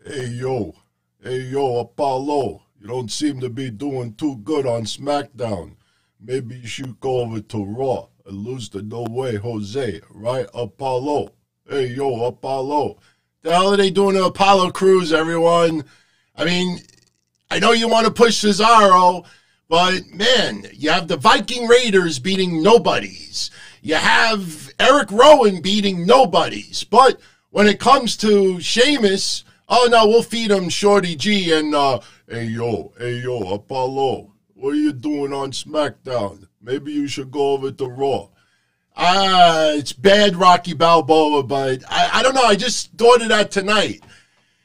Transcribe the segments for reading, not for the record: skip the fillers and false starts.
Hey yo, Apollo, you don't seem to be doing too good on SmackDown. Maybe you should go over to Raw and lose to No Way Jose, right, Apollo? Hey yo, Apollo. The hell are they doing to Apollo Crews, everyone? I mean, I know you want to push Cesaro, but man, you have the Viking Raiders beating nobodies. You have Eric Rowan beating nobodies. But when it comes to Sheamus, oh no, we'll feed him Shorty G and hey yo, Apollo, what are you doing on SmackDown? Maybe you should go over to Raw. It's bad Rocky Balboa, but I don't know. I just thought of that tonight.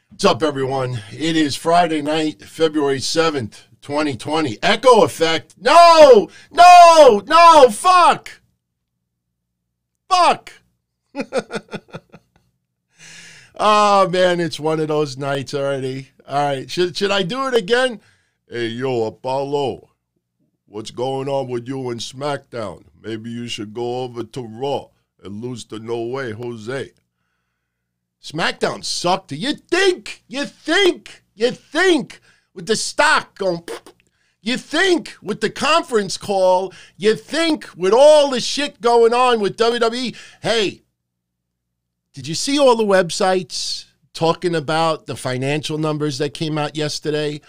What's up, everyone? It is Friday night, February 7th, 2020. Echo effect. No, fuck. Oh, man, it's one of those nights already. All right, should I do it again? Hey, yo, Apollo, what's going on with you in SmackDown? Maybe you should go over to Raw and lose to No Way Jose. SmackDown sucked. You think with the stock going, you think with the conference call, you think with all the shit going on with WWE. Hey, did you see all the websites talking about the financial numbers that came out yesterday?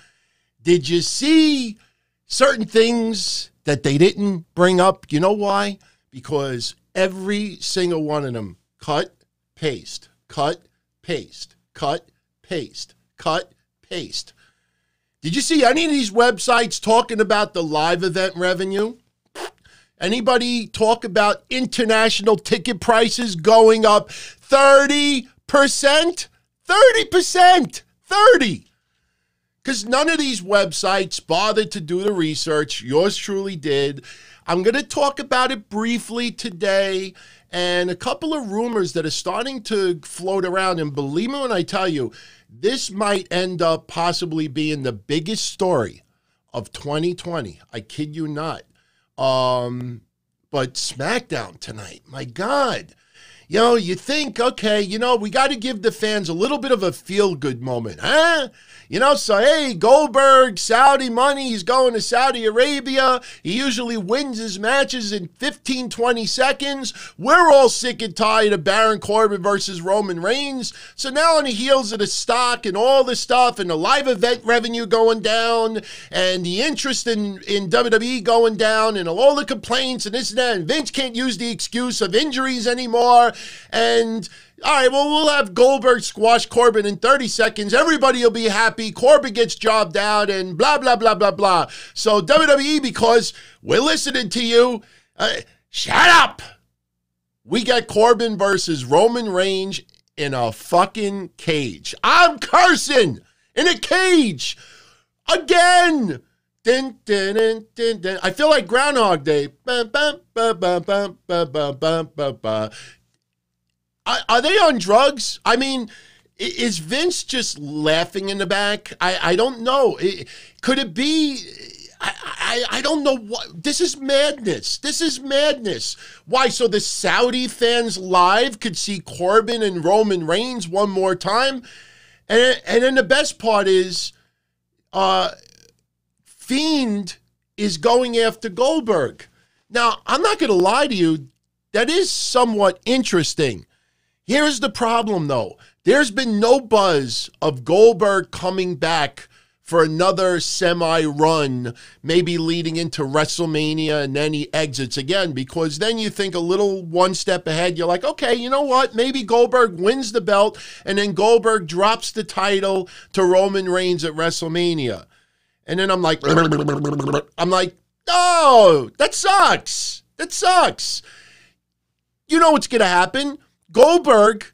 Did you see certain things that they didn't bring up? You know why? Because every single one of them cut, paste, cut, paste, cut, paste, cut, paste. Did you see any of these websites talking about the live event revenue? Anybody talk about international ticket prices going up 30%? 30%! 30! Because none of these websites bothered to do the research. Yours truly did. I'm going to talk about it briefly today and a couple of rumors that are starting to float around. And believe me when I tell you, this might end up possibly being the biggest story of 2020. I kid you not. But SmackDown tonight, my God. You know, you think, okay, you know, we got to give the fans a little bit of a feel-good moment, huh? You know, so, hey, Goldberg, Saudi money, he's going to Saudi Arabia. He usually wins his matches in 15, 20 seconds. We're all sick and tired of Baron Corbin versus Roman Reigns. So now on the heels of the stock and all this stuff and the live event revenue going down and the interest in WWE going down and all the complaints and this and that, and Vince can't use the excuse of injuries anymore. And all right, well, we'll have Goldberg squash Corbin in 30 seconds. Everybody will be happy. Corbin gets jobbed out and blah, blah, blah, blah, blah. So WWE, because we're listening to you, shut up. We got Corbin versus Roman Reigns in a fucking cage. I'm cursing in a cage again. Dun, dun, dun, dun, dun. I feel like Groundhog Day. Bum, bum, bum, bum, bum, bum, bum, bum, bum, bum. Are they on drugs? I mean, is Vince just laughing in the back? I don't know. Could it be? I don't know what. This is madness. This is madness. Why? So the Saudi fans live could see Corbin and Roman Reigns one more time? And then the best part is Fiend is going after Goldberg. Now, I'm not going to lie to you. That is somewhat interesting. Here's the problem, though. There's been no buzz of Goldberg coming back for another semi-run, maybe leading into WrestleMania, and then he exits again, because then you think a little one step ahead. You're like, okay, you know what? Maybe Goldberg wins the belt, and then Goldberg drops the title to Roman Reigns at WrestleMania. And then I'm like, no, that sucks. That sucks. You know what's going to happen? Goldberg,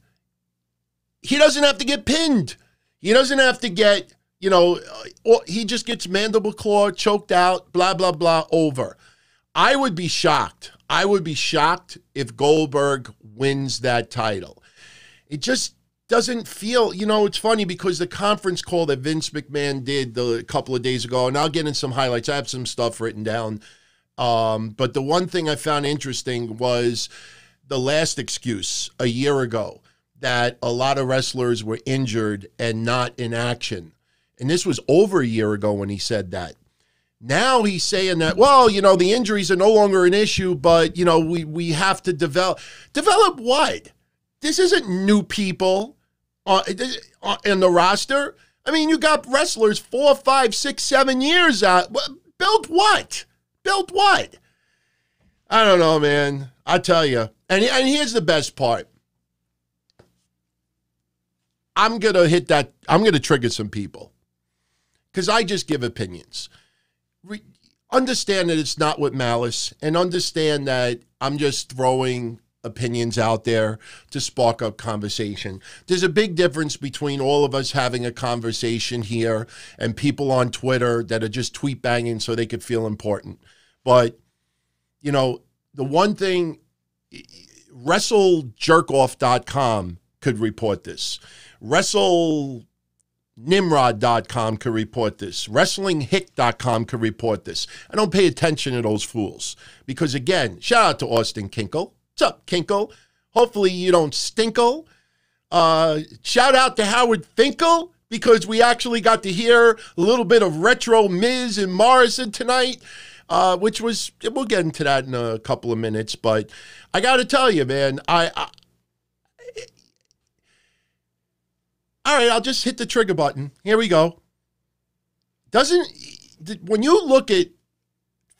he doesn't have to get pinned. He doesn't have to get, you know, he just gets mandible claw, choked out, blah, blah, blah, over. I would be shocked. I would be shocked if Goldberg wins that title. It just doesn't feel, you know, it's funny because the conference call that Vince McMahon did a couple of days ago, and I'll get in some highlights. I have some stuff written down. But the one thing I found interesting was the last excuse a year ago that a lot of wrestlers were injured and not in action. And this was over a year ago when he said that. Now he's saying that, well, you know, the injuries are no longer an issue, but, you know, we have to develop. Develop what? This isn't new people in the roster. I mean, you got wrestlers 4, 5, 6, 7 years out. Built what? Built what? I don't know, man. I tell you. And here's the best part. I'm going to trigger some people because I just give opinions. Understand that it's not with malice, and understand that I'm just throwing opinions out there to spark up conversation. There's a big difference between all of us having a conversation here and people on Twitter that are just tweet banging so they could feel important. But, you know, the one thing, WrestleJerkoff.com could report this. WrestleNimrod.com could report this. WrestlingHick.com could report this. I don't pay attention to those fools because, again, shout out to Austin Kinkle. What's up, Kinkle? Hopefully you don't stinkle. Shout out to Howard Finkel because we actually got to hear a little bit of retro Miz and Morrison tonight, which was, we'll get into that in a couple of minutes. But I got to tell you, man, all right, I'll just hit the trigger button. Here we go. When you look at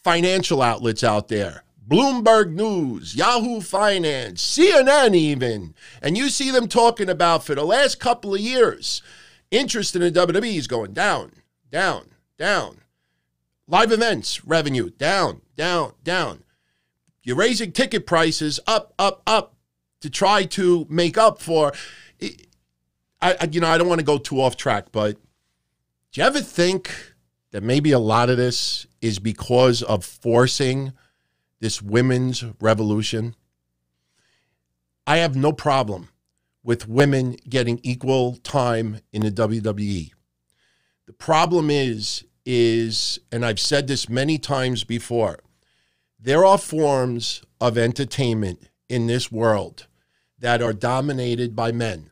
financial outlets out there, Bloomberg News, Yahoo Finance, CNN even, and you see them talking about for the last couple of years, interest in the WWE is going down, down, down. Live events revenue, down, down, down. You're raising ticket prices up, up, up to try to make up for it. I don't want to go too off track, but do you ever think that maybe a lot of this is because of forcing this women's revolution? I have no problem with women getting equal time in the WWE. The problem is, and I've said this many times before, there are forms of entertainment in this world that are dominated by men.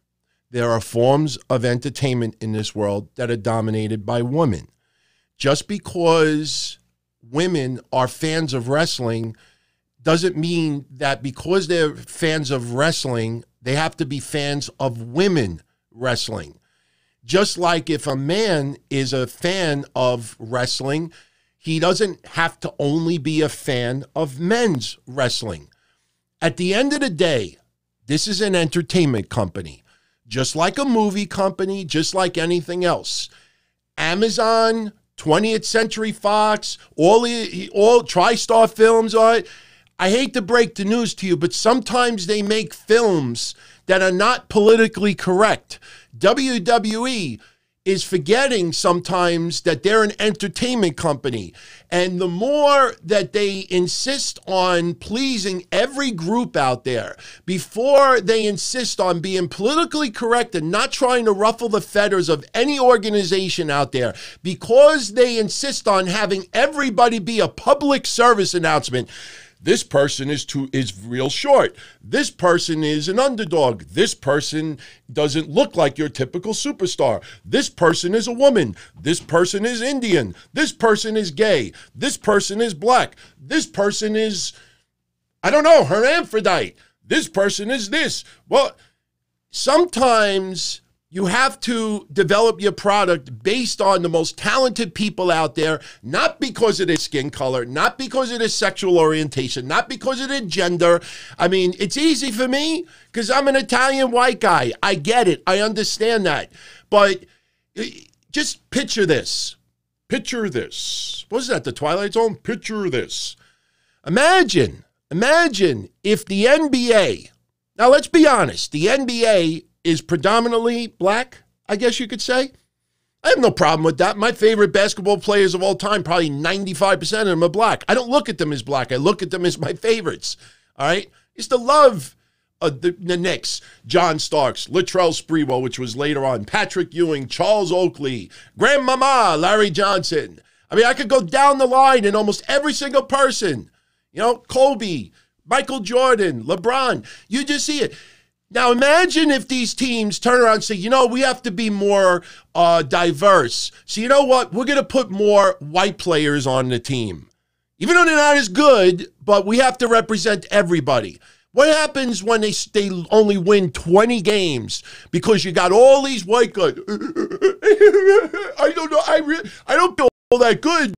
There are forms of entertainment in this world that are dominated by women. Just because women are fans of wrestling doesn't mean that because they're fans of wrestling, they have to be fans of women wrestling. Just like if a man is a fan of wrestling, he doesn't have to only be a fan of men's wrestling. At the end of the day, this is an entertainment company. Just like a movie company, just like anything else. Amazon, 20th Century Fox, all TriStar Films are it. I hate to break the news to you, but sometimes they make films that are not politically correct. WWE is forgetting sometimes that they're an entertainment company. And the more that they insist on pleasing every group out there, before they insist on being politically correct and not trying to ruffle the feathers of any organization out there, because they insist on having everybody be a public service announcement, this person is real short. This person is an underdog. This person doesn't look like your typical superstar. This person is a woman. This person is Indian. This person is gay. This person is black. This person is, I don't know, hermaphrodite. This person is this. Well, sometimes you have to develop your product based on the most talented people out there, not because of their skin color, not because of their sexual orientation, not because of their gender. I mean, it's easy for me because I'm an Italian white guy. I get it. I understand that. But just picture this. Picture this. What is that, The Twilight Zone? Picture this. Imagine if the NBA, now let's be honest, the NBA is predominantly black, I guess you could say. I have no problem with that. My favorite basketball players of all time, probably 95% of them are black. I don't look at them as black. I look at them as my favorites, all right? I used to love the Knicks, John Starks, Latrell Sprewell, which was later on, Patrick Ewing, Charles Oakley, Grandmama, Larry Johnson. I mean, I could go down the line in almost every single person. You know, Kobe, Michael Jordan, LeBron. You just see it. Now imagine if these teams turn around and say, you know, we have to be more diverse. So you know what? We're going to put more white players on the team. Even though they're not as good, but we have to represent everybody. What happens when they only win 20 games because you got all these white guys? I don't know. I don't feel all that good.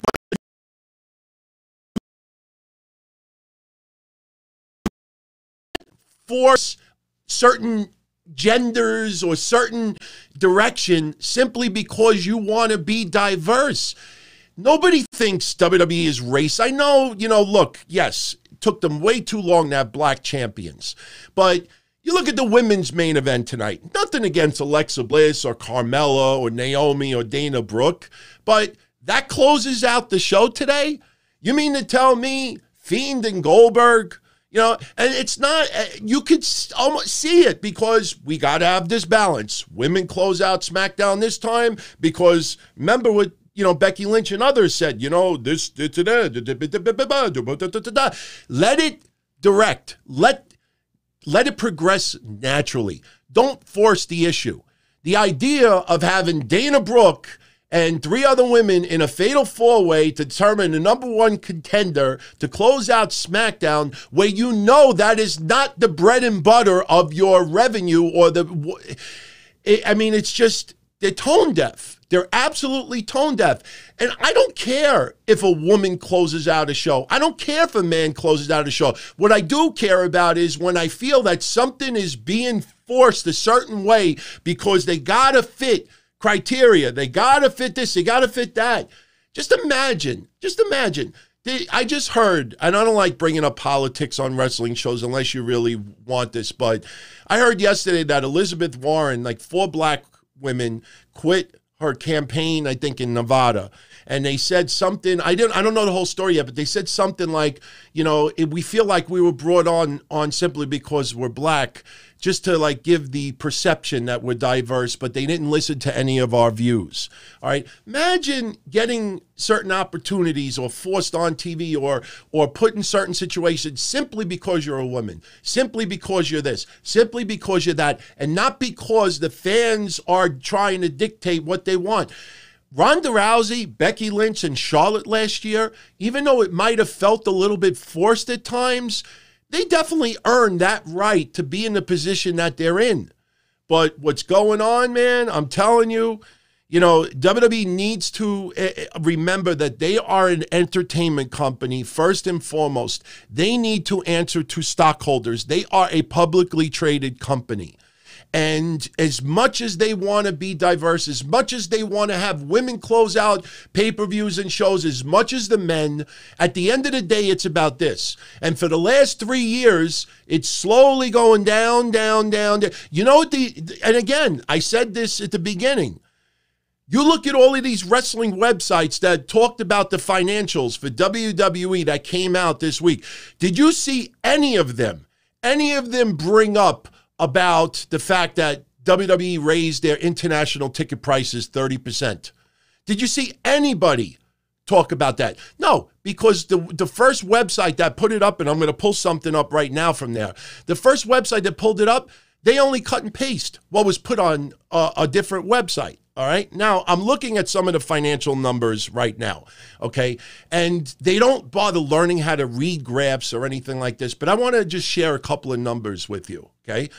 Force certain genders or certain direction simply because you want to be diverse. Nobody thinks WWE is race. I know, look, yes, it took them way too long to have black champions. But you look at the women's main event tonight. Nothing against Alexa Bliss or Carmella or Naomi or Dana Brooke. But that closes out the show today? You mean to tell me Fiend and Goldberg? And it's not, you could almost see it because we got to have this balance. Women close out SmackDown this time because remember what, Becky Lynch and others said, let it direct. Let it progress naturally. Don't force the issue. The idea of having Dana Brooke and 3 other women in a fatal 4-way to determine the number 1 contender to close out SmackDown, where that is not the bread and butter of your revenue or it's just, they're tone deaf. They're absolutely tone deaf. And I don't care if a woman closes out a show. I don't care if a man closes out a show. What I do care about is when I feel that something is being forced a certain way because they got to fit criteria. They got to fit this. They got to fit that. Just imagine. I just heard, and I don't like bringing up politics on wrestling shows unless you really want this, but I heard yesterday that Elizabeth Warren, 4 black women, quit her campaign, I think, in Nevada. And they said something, I don't know the whole story yet, but they said something like, we feel like we were brought on simply because we're black, just to give the perception that we're diverse, but they didn't listen to any of our views. All right. Imagine getting certain opportunities or forced on TV or put in certain situations simply because you're a woman, simply because you're this, simply because you're that, and not because the fans are trying to dictate what they want. Ronda Rousey, Becky Lynch, and Charlotte last year, even though it might have felt a little bit forced at times, they definitely earned that right to be in the position that they're in. But what's going on, man, I'm telling you, WWE needs to remember that they are an entertainment company, first and foremost. They need to answer to stockholders. They are a publicly traded company. And as much as they want to be diverse, as much as they want to have women close out pay-per-views and shows, as much as the men, at the end of the day, it's about this. And for the last 3 years, it's slowly going down, down, down, down. And again, I said this at the beginning. You look at all of these wrestling websites that talked about the financials for WWE that came out this week. Did you see any of them bring up about the fact that WWE raised their international ticket prices 30%? Did you see anybody talk about that? No, because the first website that put it up, and I'm going to pull something up right now from there, the first website that pulled it up, they only cut and paste what was put on a different website. All right. Now, I'm looking at some of the financial numbers right now. Okay. And they don't bother learning how to read graphs or anything like this, but I want to just share a couple of numbers with you. Okay.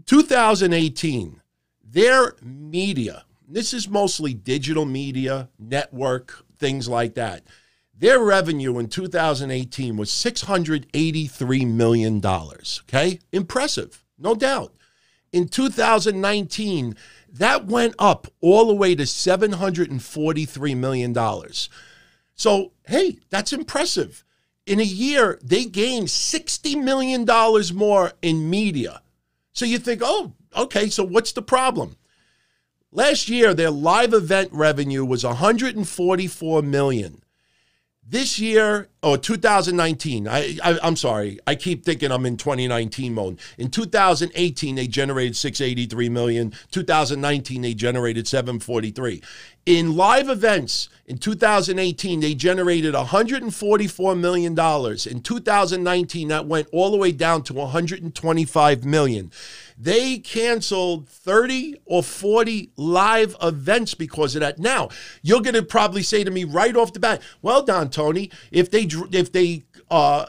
2018, their media, this is mostly digital media, network, things like that. Their revenue in 2018 was $683 million. Okay. Impressive. No doubt. In 2019, that went up all the way to $743 million. So, hey, that's impressive. In a year, they gained $60 million more in media. So you think, oh, okay, so what's the problem? Last year, their live event revenue was $144 million. This year, or 2019, I'm sorry, I keep thinking I'm in 2019 mode. In 2018, they generated 683 million. 2019, they generated 743. In live events, in 2018, they generated $144 million. In 2019, that went all the way down to $125 million. They canceled 30 or 40 live events because of that. Now, you're going to probably say to me right off the bat, well done, Tony, if they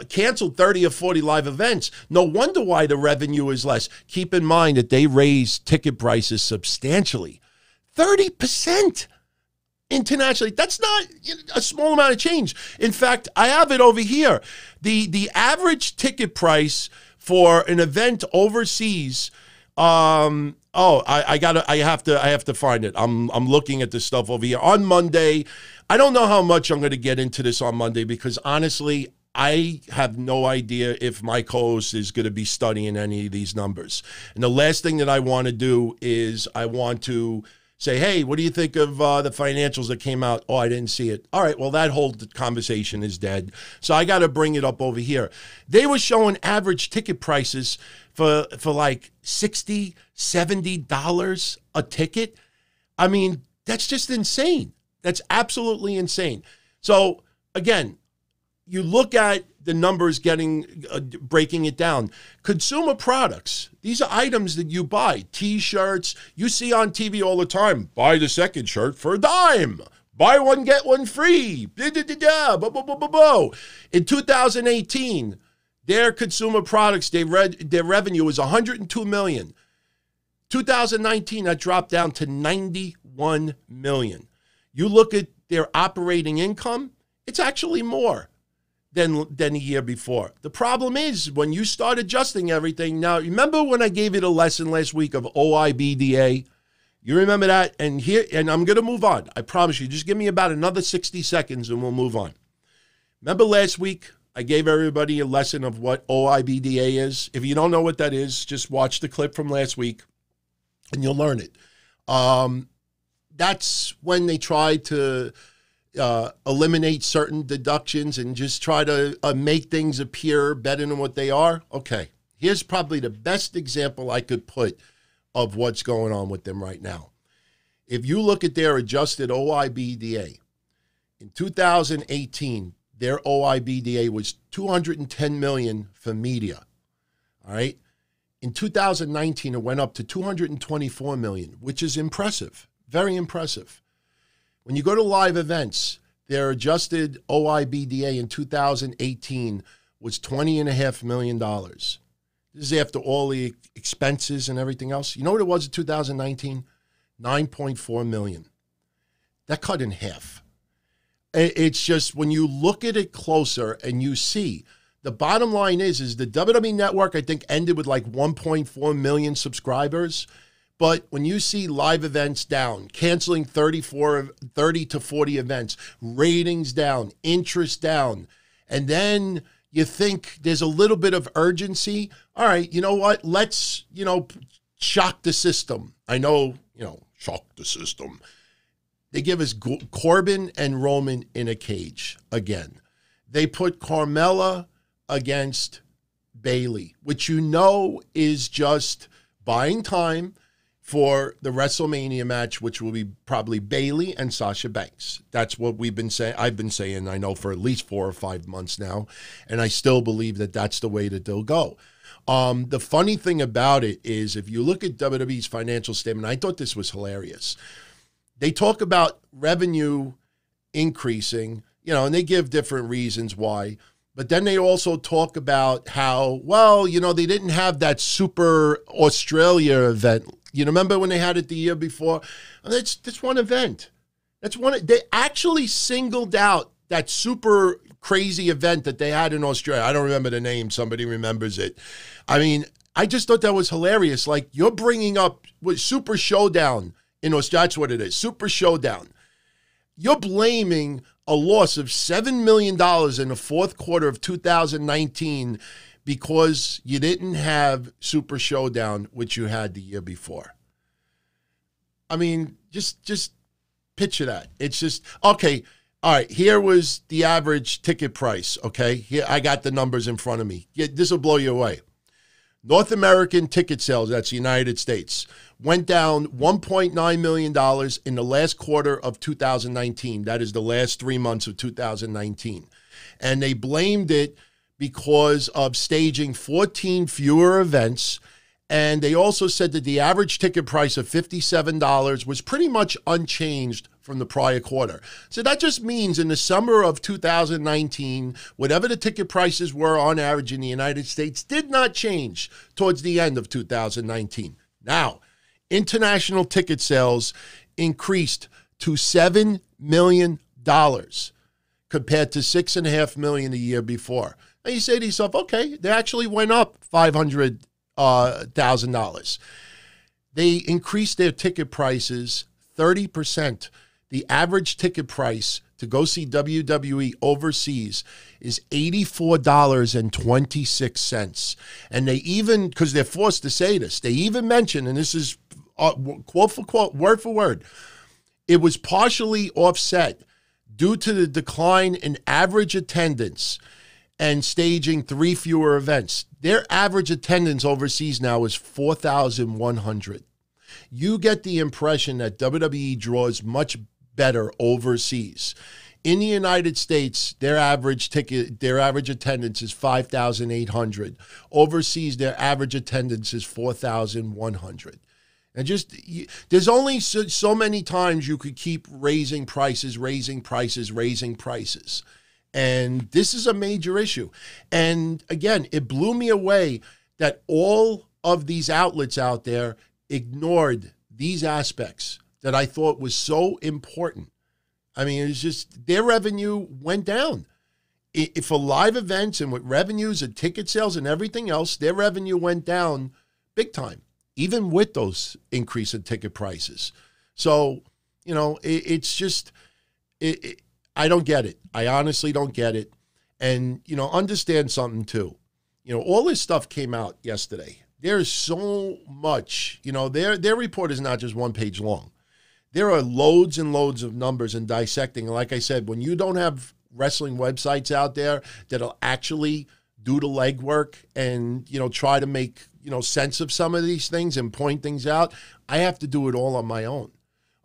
canceled 30 or 40 live events, no wonder why the revenue is less. Keep in mind that they raised ticket prices substantially. 30%. Internationally, that's not a small amount of change. In fact, I have it over here. The average ticket price for an event overseas, I have to find it. I'm looking at this stuff over here. On Monday, I don't know how much I'm going to get into this on Monday because honestly, I have no idea if my co-host is going to be studying any of these numbers. And the last thing that I want to do is I want to say, hey, what do you think of the financials that came out? Oh, I didn't see it. All right, well, that whole conversation is dead. So I got to bring it up over here. They were showing average ticket prices for like $60, $70 a ticket. I mean, that's just insane. That's absolutely insane. So, again, you look at the numbers breaking it down. Consumer products, these are items that you buy. T-shirts, you see on TV all the time. Buy the second shirt for a dime. Buy one, get one free. In 2018, their consumer products, their revenue was $102 million. 2019, that dropped down to $91 million. You look at their operating income, it's actually more than the year before. The problem is when you start adjusting everything. Now, remember when I gave you the lesson last week of OIBDA? You remember that? And I'm going to move on. I promise you. Just give me about another 60 seconds and we'll move on. Remember last week, I gave everybody a lesson of what OIBDA is. If you don't know what that is, just watch the clip from last week and you'll learn it. That's when they try to eliminate certain deductions and just try to make things appear better than what they are. Okay, here's probably the best example I could put of what's going on with them right now. If you look at their adjusted OIBDA, in 2018, their OIBDA was $210 million for media. All right. In 2019, it went up to $224 million, which is impressive, very impressive. When you go to live events, their adjusted OIBDA in 2018 was $20.5 million. This is after all the expenses and everything else. You know what it was in 2019? $9.4 million. That cut in half. It's just when you look at it closer and you see, the bottom line is the WWE Network, I think, ended with like 1.4 million subscribers. But when you see live events down, canceling 30 to 40 events, ratings down, interest down, and then you think there's a little bit of urgency, all right, you know what? Let's, shock the system. I know, shock the system. They give us Corbin and Roman in a cage again. They put Carmella against Bayley, which is just buying time for the WrestleMania match, which will be probably Bayley and Sasha Banks. That's what we've been saying. I've been saying, I know, for at least 4 or 5 months now, and I still believe that that's the way that they'll go. The funny thing about it is, if you look at WWE's financial statement, I thought this was hilarious. They talk about revenue increasing, and they give different reasons why. But then they also talk about how, they didn't have that Super Australia event. You remember when they had it the year before? That's one event. They actually singled out that super crazy event that they had in Australia. I don't remember the name. Somebody remembers it. I mean, I just thought that was hilarious. Like, you're bringing up Super Showdown in Australia. That's what it is. Super Showdown. You're blaming a loss of $7 million in the fourth quarter of 2019 because you didn't have Super Showdown, which you had the year before. I mean, just picture that. It's just, okay, All right, here was the average ticket price, okay? Here, I got the numbers in front of me. This will blow you away. North American ticket sales, that's the United States, went down $1.9 million in the last quarter of 2019. That is the last 3 months of 2019. And they blamed it because of staging 14 fewer events. And they also said that the average ticket price of $57 was pretty much unchanged from the prior quarter. So that just means in the summer of 2019, whatever the ticket prices were on average in the United States did not change towards the end of 2019. Now, international ticket sales increased to $7 million compared to $6.5 million a year before. Now you say to yourself, okay, they actually went up $500,000. They increased their ticket prices 30%. The average ticket price to go see WWE overseas is $84.26. And they even, because they're forced to say this, they even mention, and this is quote for quote, word for word, it was partially offset due to the decline in average attendance and staging 3 fewer events. Their average attendance overseas now is 4,100. You get the impression that WWE draws much better overseas. In the United States, their average attendance is 5,800. Overseas, their average attendance is 4,100. And just, there's only so many times you could keep raising prices. And this is a major issue. And again, it blew me away that all of these outlets out there ignored these aspects that I thought was so important. I mean, it was just, their revenue went down. For live events and with revenues and ticket sales and everything else, their revenue went down big time, even with those increase in ticket prices. So, you know, it's just, I don't get it. I honestly don't get it. And, you know, understand something too. You know, all this stuff came out yesterday. There's so much, you know, their report is not just one page long. There are loads and loads of numbers and dissecting. And like I said, when you don't have wrestling websites out there that'll actually do the legwork and, you know, try to make, you know, sense of some of these things and point things out, I have to do it all on my own.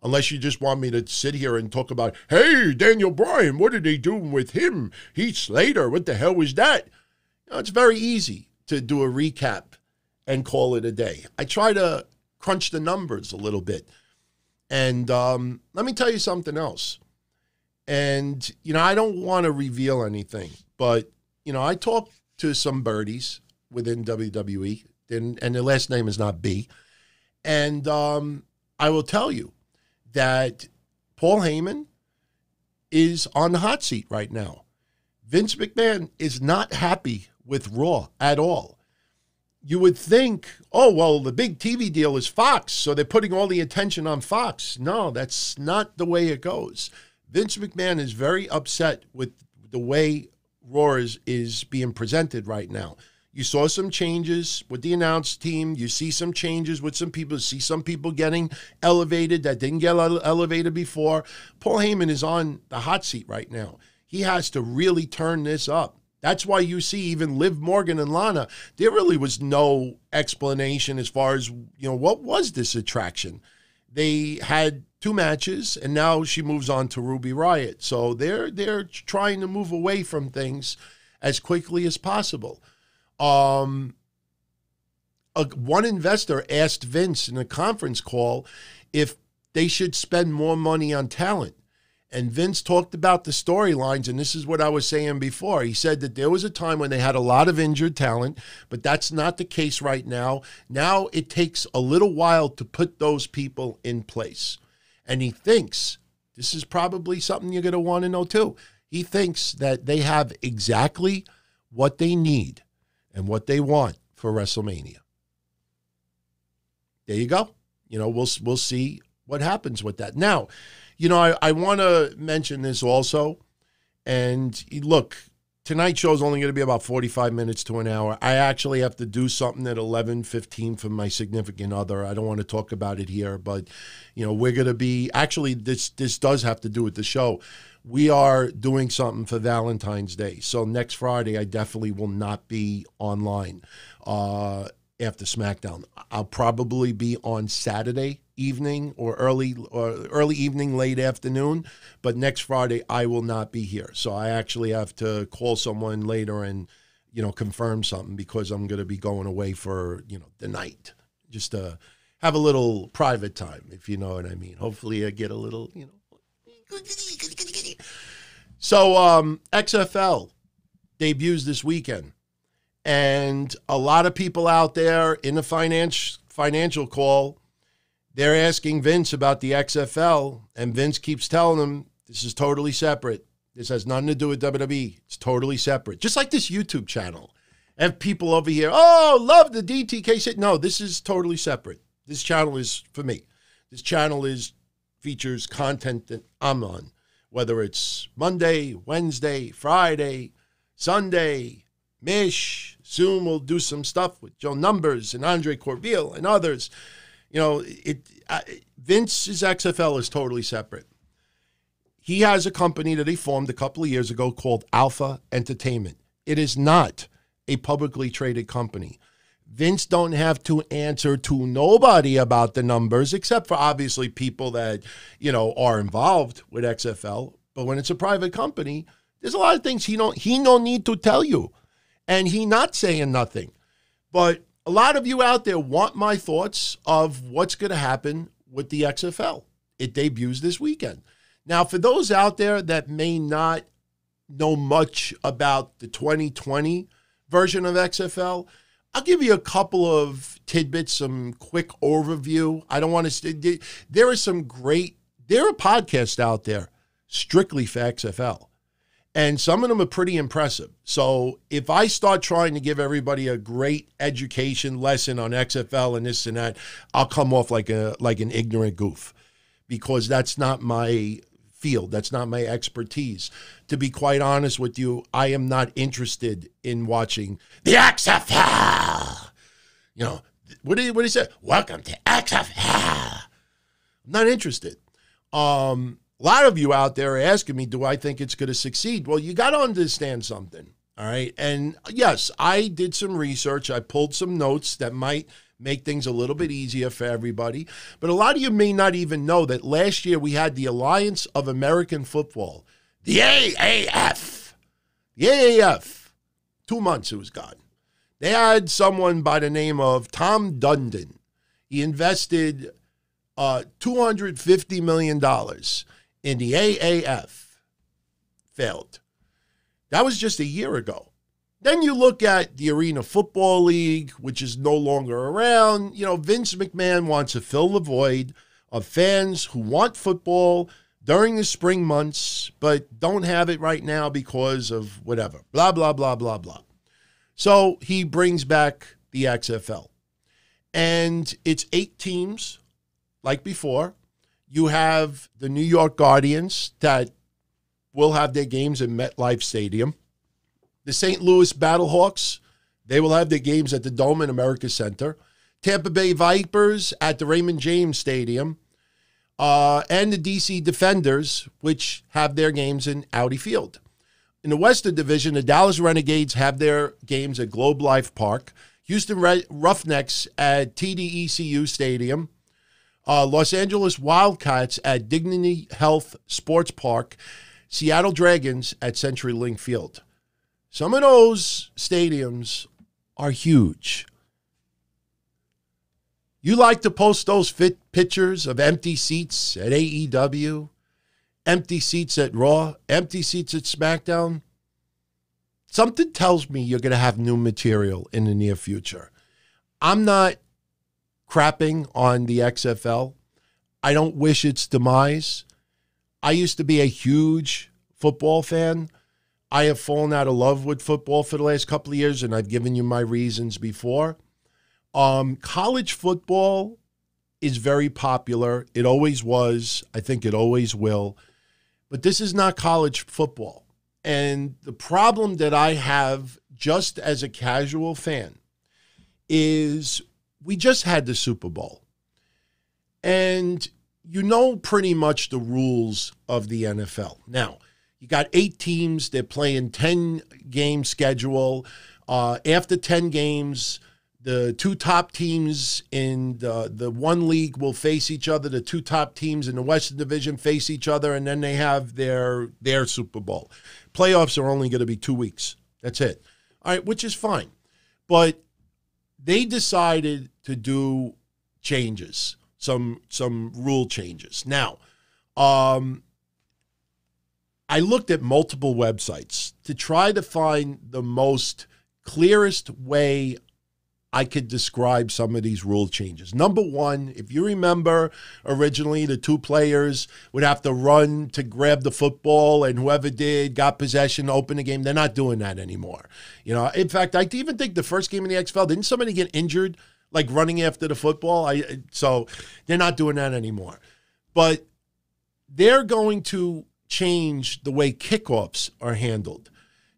Unless you just want me to sit here and talk about, hey, Daniel Bryan, what are they doing with him? Heath Slater, what the hell was that? You know, it's very easy to do a recap and call it a day. I try to crunch the numbers a little bit. And let me tell you something else. And, you know, I don't want to reveal anything, but, you know, I talked to some birdies within WWE, and their last name is not B. And I will tell you that Paul Heyman is on the hot seat right now. Vince McMahon is not happy with Raw at all. You would think, oh, well, the big TV deal is Fox, so they're putting all the attention on Fox. No, that's not the way it goes. Vince McMahon is very upset with the way Raw is being presented right now. You saw some changes with the announce team. You see some changes with some people. You see some people getting elevated that didn't get elevated before. Paul Heyman is on the hot seat right now. He has to really turn this up. That's why you see even Liv Morgan and Lana, there really was no explanation as far as, you know, what was this attraction? They had 2 matches, and now she moves on to Ruby Riott. So they're trying to move away from things as quickly as possible. One investor asked Vince in a conference call if they should spend more money on talent. And Vince talked about the storylines, and this is what I was saying before. He said that there was a time when they had a lot of injured talent, but that's not the case right now. Now it takes a little while to put those people in place. And he thinks, this is probably something you're going to want to know too, he thinks that they have exactly what they need and what they want for WrestleMania. There you go. You know, we'll see what happens with that. Now, you know, I want to mention this also. And look, tonight's show is only going to be about 45 minutes to an hour. I actually have to do something at 11:15 for my significant other. I don't want to talk about it here, but, you know, we're going to be, actually, this does have to do with the show. we are doing something for Valentine's Day. So next Friday, I definitely will not be online after SmackDown. I'll probably be on Saturday evening or early evening, late afternoon. But next Friday, I will not be here. So I actually have to call someone later and, confirm something because I'm going to be going away for, the night. Just to have a little private time, if you know what I mean. Hopefully I get a little, So XFL debuts this weekend. And a lot of people out there in the financial call, they're asking Vince about the XFL, and Vince keeps telling them this is totally separate. This has nothing to do with WWE. It's totally separate. Just like this YouTube channel. I have people over here, love the DTKC. No, this is totally separate. This channel is for me. This channel features content that I'm on, whether it's Monday, Wednesday, Friday, Sunday, Mish. Soon we'll do some stuff with Joe Numbers and Andre Corville and others. Vince's XFL is totally separate. He has a company that he formed a couple of years ago called Alpha Entertainment. It is not a publicly traded company. Vince don't have to answer to nobody about the numbers, except for obviously people that, are involved with XFL. But when it's a private company, there's a lot of things he don't need to tell you. And he not saying nothing. But a lot of you out there want my thoughts of what's going to happen with the XFL. It debuts this weekend. Now, for those out there that may not know much about the 2020 version of XFL, I'll give you a couple of tidbits, some quick overview. I don't want to. There are podcasts out there strictly for XFL, and some of them are pretty impressive. So if I start trying to give everybody a great education lesson on XFL and this and that, I'll come off like an ignorant goof, because that's not my field. That's not my expertise. To be quite honest with you, I am not interested in watching the XFL. What do you say? Welcome to XFL. I'm not interested. A lot of you out there are asking me, do I think it's going to succeed? Well, you got to understand something, all right? And yes, I did some research. I pulled some notes that might make things a little bit easier for everybody. But a lot of you may not even know that last year we had the Alliance of American Football, the AAF. The AAF, 2 months it was gone. They had someone by the name of Tom Dundon. He invested $250 million in the AAF. Failed. That was just a year ago. Then you look at the Arena Football League, which is no longer around. Vince McMahon wants to fill the void of fans who want football during the spring months, but don't have it right now because of whatever. Blah, blah, blah, blah, blah. So he brings back the XFL. And it's 8 teams, like before. You have the New York Guardians that will have their games in MetLife Stadium. The St. Louis Battlehawks, they will have their games at the Dome in America Center. Tampa Bay Vipers at the Raymond James Stadium. And the DC Defenders, which have their games in Audi Field. In the Western Division, the Dallas Renegades have their games at Globe Life Park. Houston Roughnecks at TDECU Stadium. Los Angeles Wildcats at Dignity Health Sports Park. Seattle Dragons at CenturyLink Field. Some of those stadiums are huge. You like to post those pictures of empty seats at AEW, empty seats at Raw, empty seats at SmackDown? Something tells me you're going to have new material in the near future. I'm not crapping on the XFL. I don't wish its demise. I used to be a huge football fan. I have fallen out of love with football for the last couple of years, and I've given you my reasons before. College football is very popular. It always was. I think it always will. But this is not college football. And the problem that I have just as a casual fan is we just had the Super Bowl. And you know pretty much the rules of the NFL. Now, You got 8 teams. They're playing 10-game schedule. After 10 games, the 2 top teams in the one league will face each other. The 2 top teams in the Western Division face each other, and then they have their Super Bowl. Playoffs are only going to be 2 weeks. That's it. All right, which is fine. But they decided to do changes, some rule changes. Now, I looked at multiple websites to try to find the most clearest way I could describe some of these rule changes. Number one, if you remember, originally the 2 players would have to run to grab the football, and whoever did got possession to open the game. They're not doing that anymore. You know, in fact, I even think the first game in the Xfl, didn't somebody get injured like running after the football? So they're not doing that anymore. But they're going to change the way kickoffs are handled.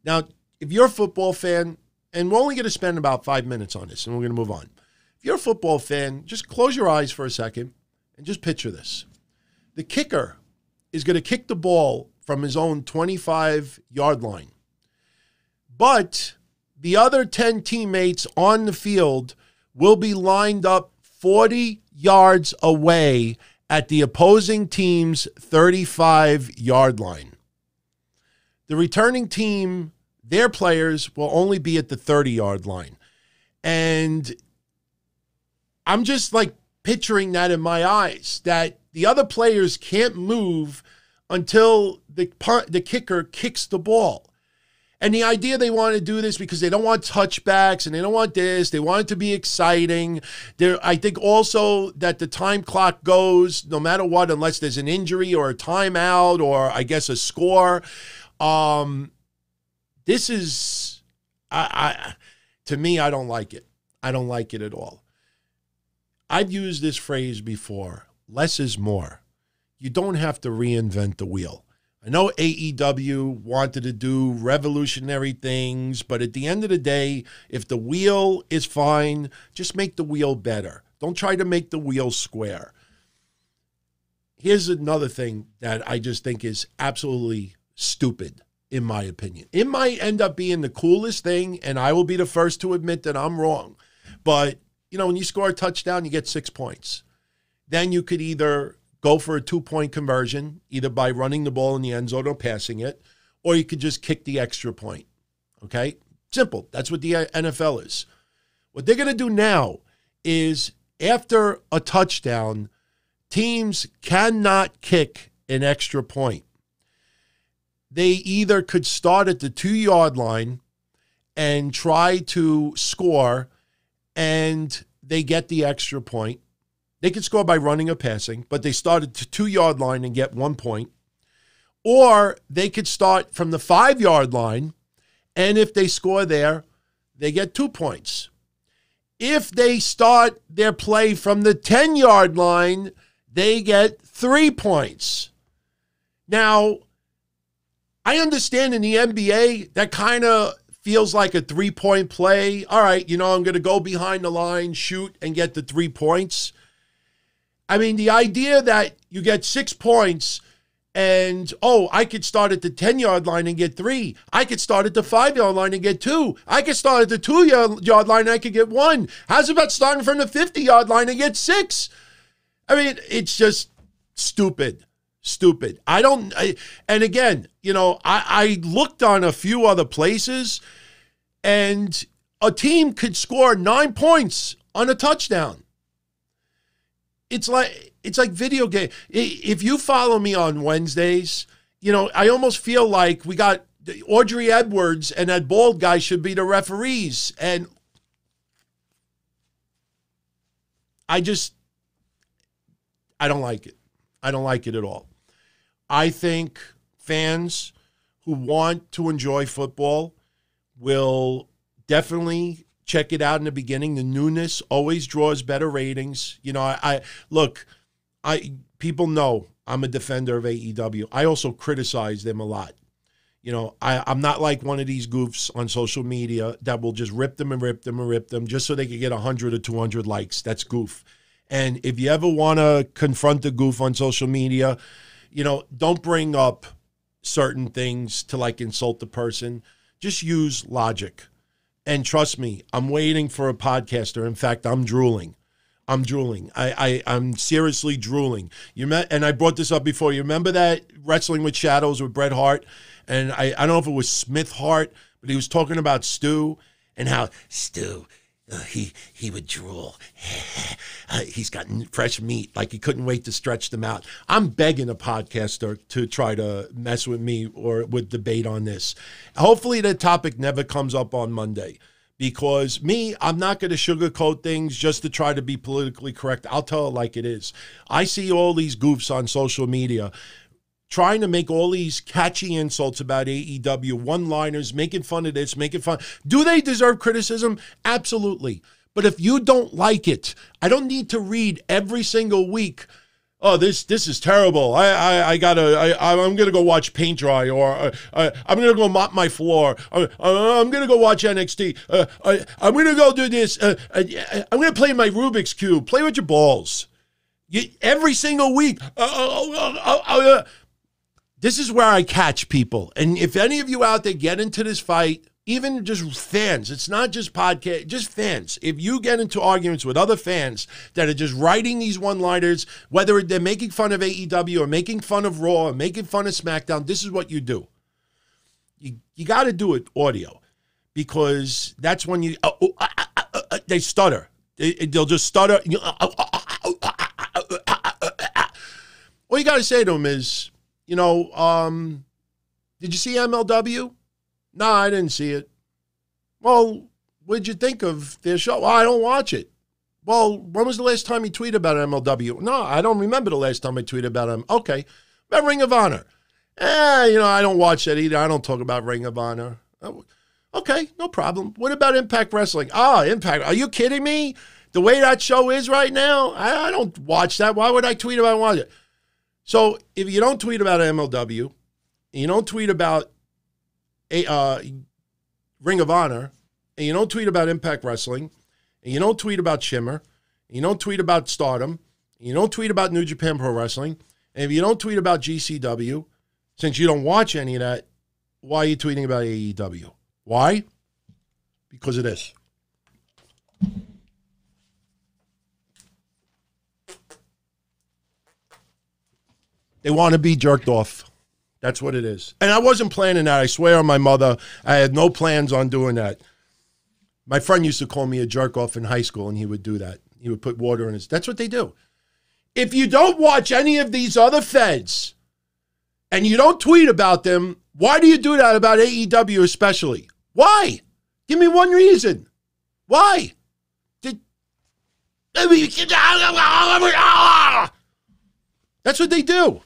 Now, if you're a football fan, and we're only going to spend about 5 minutes on this, and we're going to move on. If you're a football fan, just close your eyes for a second and just picture this. The kicker is going to kick the ball from his own 25-yard line. But the other 10 teammates on the field will be lined up 40 yards away at the opposing team's 35-yard line. The returning team, their players, will only be at the 30-yard line. And I'm just like picturing that in my eyes, that the other players can't move until the kicker kicks the ball. And the idea they want to do this because they don't want touchbacks and they don't want this. They want it to be exciting. I think also that the time clock goes no matter what, unless there's an injury or a timeout or I guess a score. This is, to me, I don't like it. I don't like it at all. I've used this phrase before. Less is more. You don't have to reinvent the wheel. I know AEW wanted to do revolutionary things, but at the end of the day, if the wheel is fine, just make the wheel better. Don't try to make the wheel square. Here's another thing that I just think is absolutely stupid, in my opinion. It might end up being the coolest thing, and I will be the first to admit that I'm wrong. But, you know, when you score a touchdown, you get 6 points. Then you could either go for a 2-point conversion, either by running the ball in the end zone or passing it, or you could just kick the extra point. Okay? Simple. That's what the NFL is. What they're going to do now is after a touchdown, teams cannot kick an extra point. They either could start at the 2-yard line and try to score, and they get the extra point. They could score by running or passing, but they start at the 2-yard line and get 1 point. Or they could start from the 5-yard line, and if they score there, they get 2 points. If they start their play from the 10-yard line, they get 3 points. Now, I understand in the NBA, that kind of feels like a 3-point play. All right, you know, I'm going to go behind the line, shoot, and get the 3 points. I mean, the idea that you get 6 points and, oh, I could start at the 10-yard line and get 3. I could start at the 5-yard line and get 2. I could start at the 2-yard line and I could get 1. How's about starting from the 50-yard line and get 6? I mean, it's just stupid. Stupid. And again, you know, I looked on a few other places, and a team could score 9 points on a touchdown. It's like video game. If you follow me on Wednesdays, you know, I almost feel like we got Audrey Edwards and that bald guy should be the referees. And I don't like it. I don't like it at all. I think fans who want to enjoy football will definitely check it out in the beginning. The newness always draws better ratings. You know, people know I'm a defender of AEW. I also criticize them a lot. You know, I'm not like one of these goofs on social media that will just rip them and rip them and rip them just so they can get 100 or 200 likes. That's goof. And if you ever want to confront the goof on social media, you know, don't bring up certain things to like insult the person. Just use logic. And trust me, I'm waiting for a podcaster. In fact, I'm drooling. I'm seriously drooling. And I brought this up before. You remember that Wrestling with Shadows with Bret Hart? And I don't know if it was Smith Hart, but he was talking about Stu and how Stu, he would drool. He's got fresh meat, like he couldn't wait to stretch them out. I'm begging a podcaster to try to mess with me or with debate on this. Hopefully the topic never comes up on Monday. Because I'm not going to sugarcoat things just to try to be politically correct. I'll tell it like it is. I see all these goofs on social media trying to make all these catchy insults about AEW, one-liners, making fun of this, making fun. Do they deserve criticism? Absolutely. But if you don't like it, I don't need to read every single week, oh, this is terrible. I'm gonna go watch paint dry, or I'm gonna go mop my floor. I'm gonna go watch NXT. I'm gonna go do this. I'm gonna play my Rubik's Cube. Play with your balls. Every single week. This is where I catch people. And if any of you out there get into this fight, even just fans, it's not just podcast, just fans. If you get into arguments with other fans that are just writing these one-liners, whether they're making fun of AEW or making fun of Raw or making fun of SmackDown, this is what you do. You got to do it audio, because that's when they stutter. They'll just stutter. All you got to say to them is, did you see MLW? No, I didn't see it. Well, what did you think of their show? Well, I don't watch it. Well, when was the last time you tweeted about MLW? No, I don't remember the last time I tweeted about them. Okay. About Ring of Honor. I don't watch that either. I don't talk about Ring of Honor. Okay, no problem. What about Impact Wrestling? Impact. Are you kidding me? The way that show is right now, I don't watch that. Why would I tweet about watch it? So if you don't tweet about MLW, and you don't tweet about Ring of Honor, and you don't tweet about Impact Wrestling, and you don't tweet about Shimmer, and you don't tweet about Stardom, and you don't tweet about New Japan Pro Wrestling, and if you don't tweet about GCW, since you don't watch any of that, why are you tweeting about AEW? Why? Because of this. They want to be jerked off. That's what it is. And I wasn't planning that. I swear on my mother, I had no plans on doing that. My friend used to call me a jerk off in high school, and he would do that. He would put water in his... That's what they do. If you don't watch any of these other feds and you don't tweet about them, why do you do that about AEW especially? Why? Give me one reason. Why? That's what they do.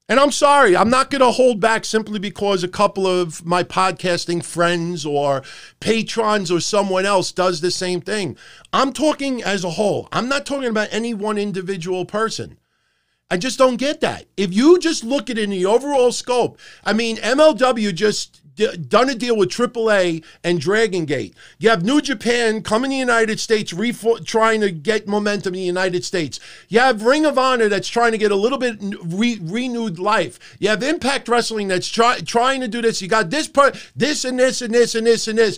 And I'm sorry, I'm not going to hold back simply because a couple of my podcasting friends or patrons or someone else does the same thing. I'm talking as a whole. I'm not talking about any one individual person. I just don't get that. If you just look at it in the overall scope, I mean, MLW just done a deal with AAA and Dragon Gate. You have New Japan coming to the United States, trying to get momentum in the United States. You have Ring of Honor that's trying to get a little bit renewed life. You have Impact Wrestling that's trying to do this. You got this and this and this and this and this.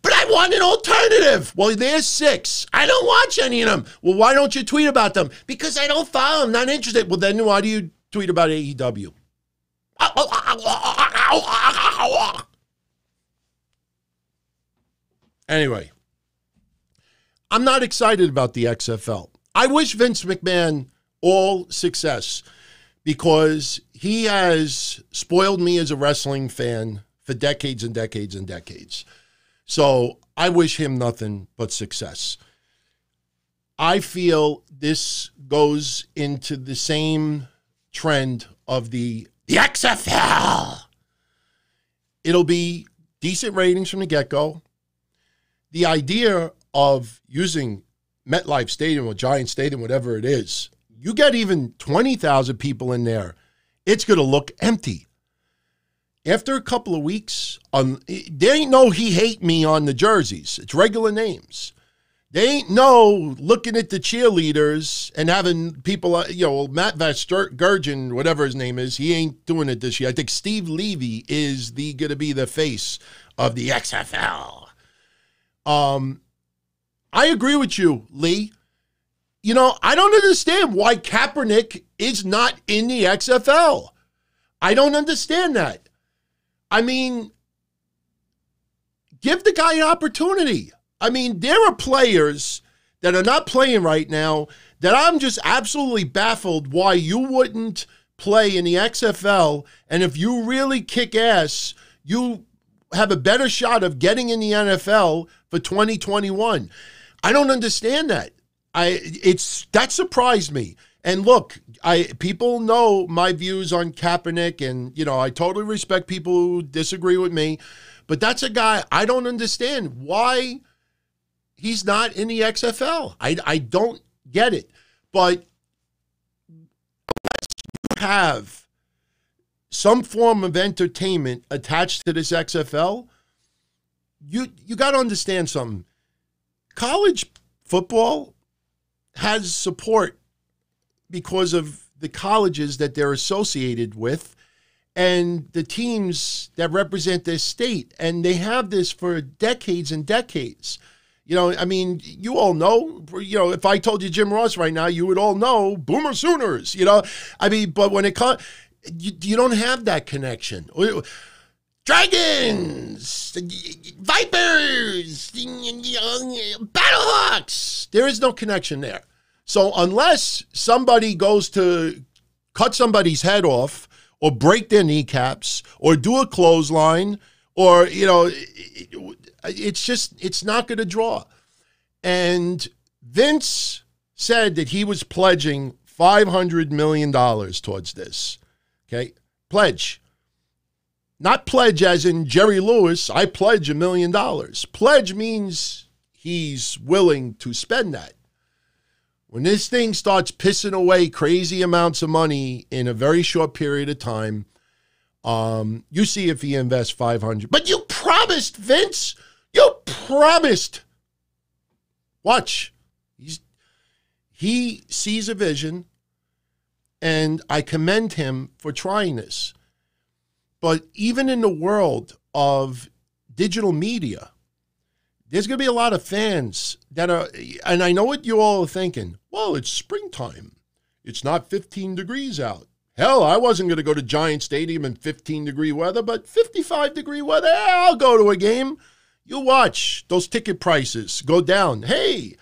But I want an alternative. Well, there's 6. I don't watch any of them. Well, why don't you tweet about them? Because I don't follow them. Not interested. Well, then why do you tweet about AEW? Anyway, I'm not excited about the XFL. I wish Vince McMahon all success because he has spoiled me as a wrestling fan for decades and decades and decades. So I wish him nothing but success. I feel this goes into the same trend of the XFL. It'll be decent ratings from the get-go. The idea of using MetLife Stadium or Giant Stadium, whatever it is, you get even 20,000 people in there, it's going to look empty. After a couple of weeks, there ain't no he hate me on the jerseys. It's regular names. They ain't no looking at the cheerleaders and having people, Matt Vasgersian, whatever his name is, he ain't doing it this year. I think Steve Levy is going to be the face of the XFL. I agree with you, Lee. I don't understand why Kaepernick is not in the XFL. I don't understand that. I mean, give the guy an opportunity. I mean, there are players that are not playing right now that I'm just absolutely baffled why you wouldn't play in the XFL. And if you really kick ass, you have a better shot of getting in the NFL for 2021. I don't understand that. That surprised me. And look, people know my views on Kaepernick, and I totally respect people who disagree with me, but that's a guy I don't understand why he's not in the XFL. I don't get it. But unless you have some form of entertainment attached to this XFL, you got to understand something. College football has support because of the colleges that they're associated with and the teams that represent their state. And they have this for decades and decades. You all know, if I told you Jim Ross right now, you would all know Boomer Sooners, but when it comes, you don't have that connection. Dragons, Vipers, Battlehawks. There is no connection there. So unless somebody goes to cut somebody's head off or break their kneecaps or do a clothesline or, it's not going to draw. And Vince said that he was pledging $500 million towards this. Okay? Pledge. Not pledge as in Jerry Lewis, I pledge $1 million. Pledge means he's willing to spend that. When this thing starts pissing away crazy amounts of money in a very short period of time, you see if he invests $500. But you promised, Vince. You promised. Watch. He sees a vision, and I commend him for trying this. But even in the world of digital media, there's going to be a lot of fans that are, and I know what you all are thinking, well, it's springtime. It's not 15 degrees out. Hell, I wasn't going to go to Giant Stadium in 15-degree weather, but 55-degree weather, I'll go to a game. You watch those ticket prices go down. Hey,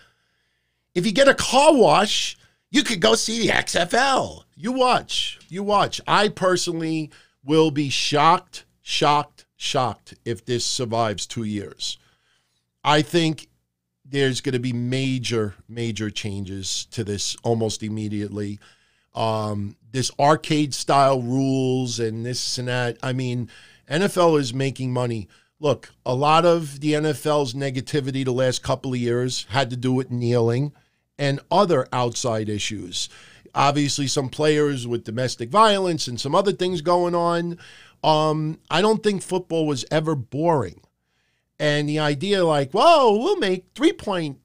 if you get a car wash, you could go see the XFL. You watch. I personally will be shocked if this survives 2 years. I think there's going to be major changes to this almost immediately. This arcade-style rules and this and that. I mean, NFL is making money. Look, a lot of the NFL's negativity the last couple of years had to do with kneeling and other outside issues. Obviously, some players with domestic violence and some other things going on. I don't think football was ever boring. And the idea like, whoa, we'll make 3-point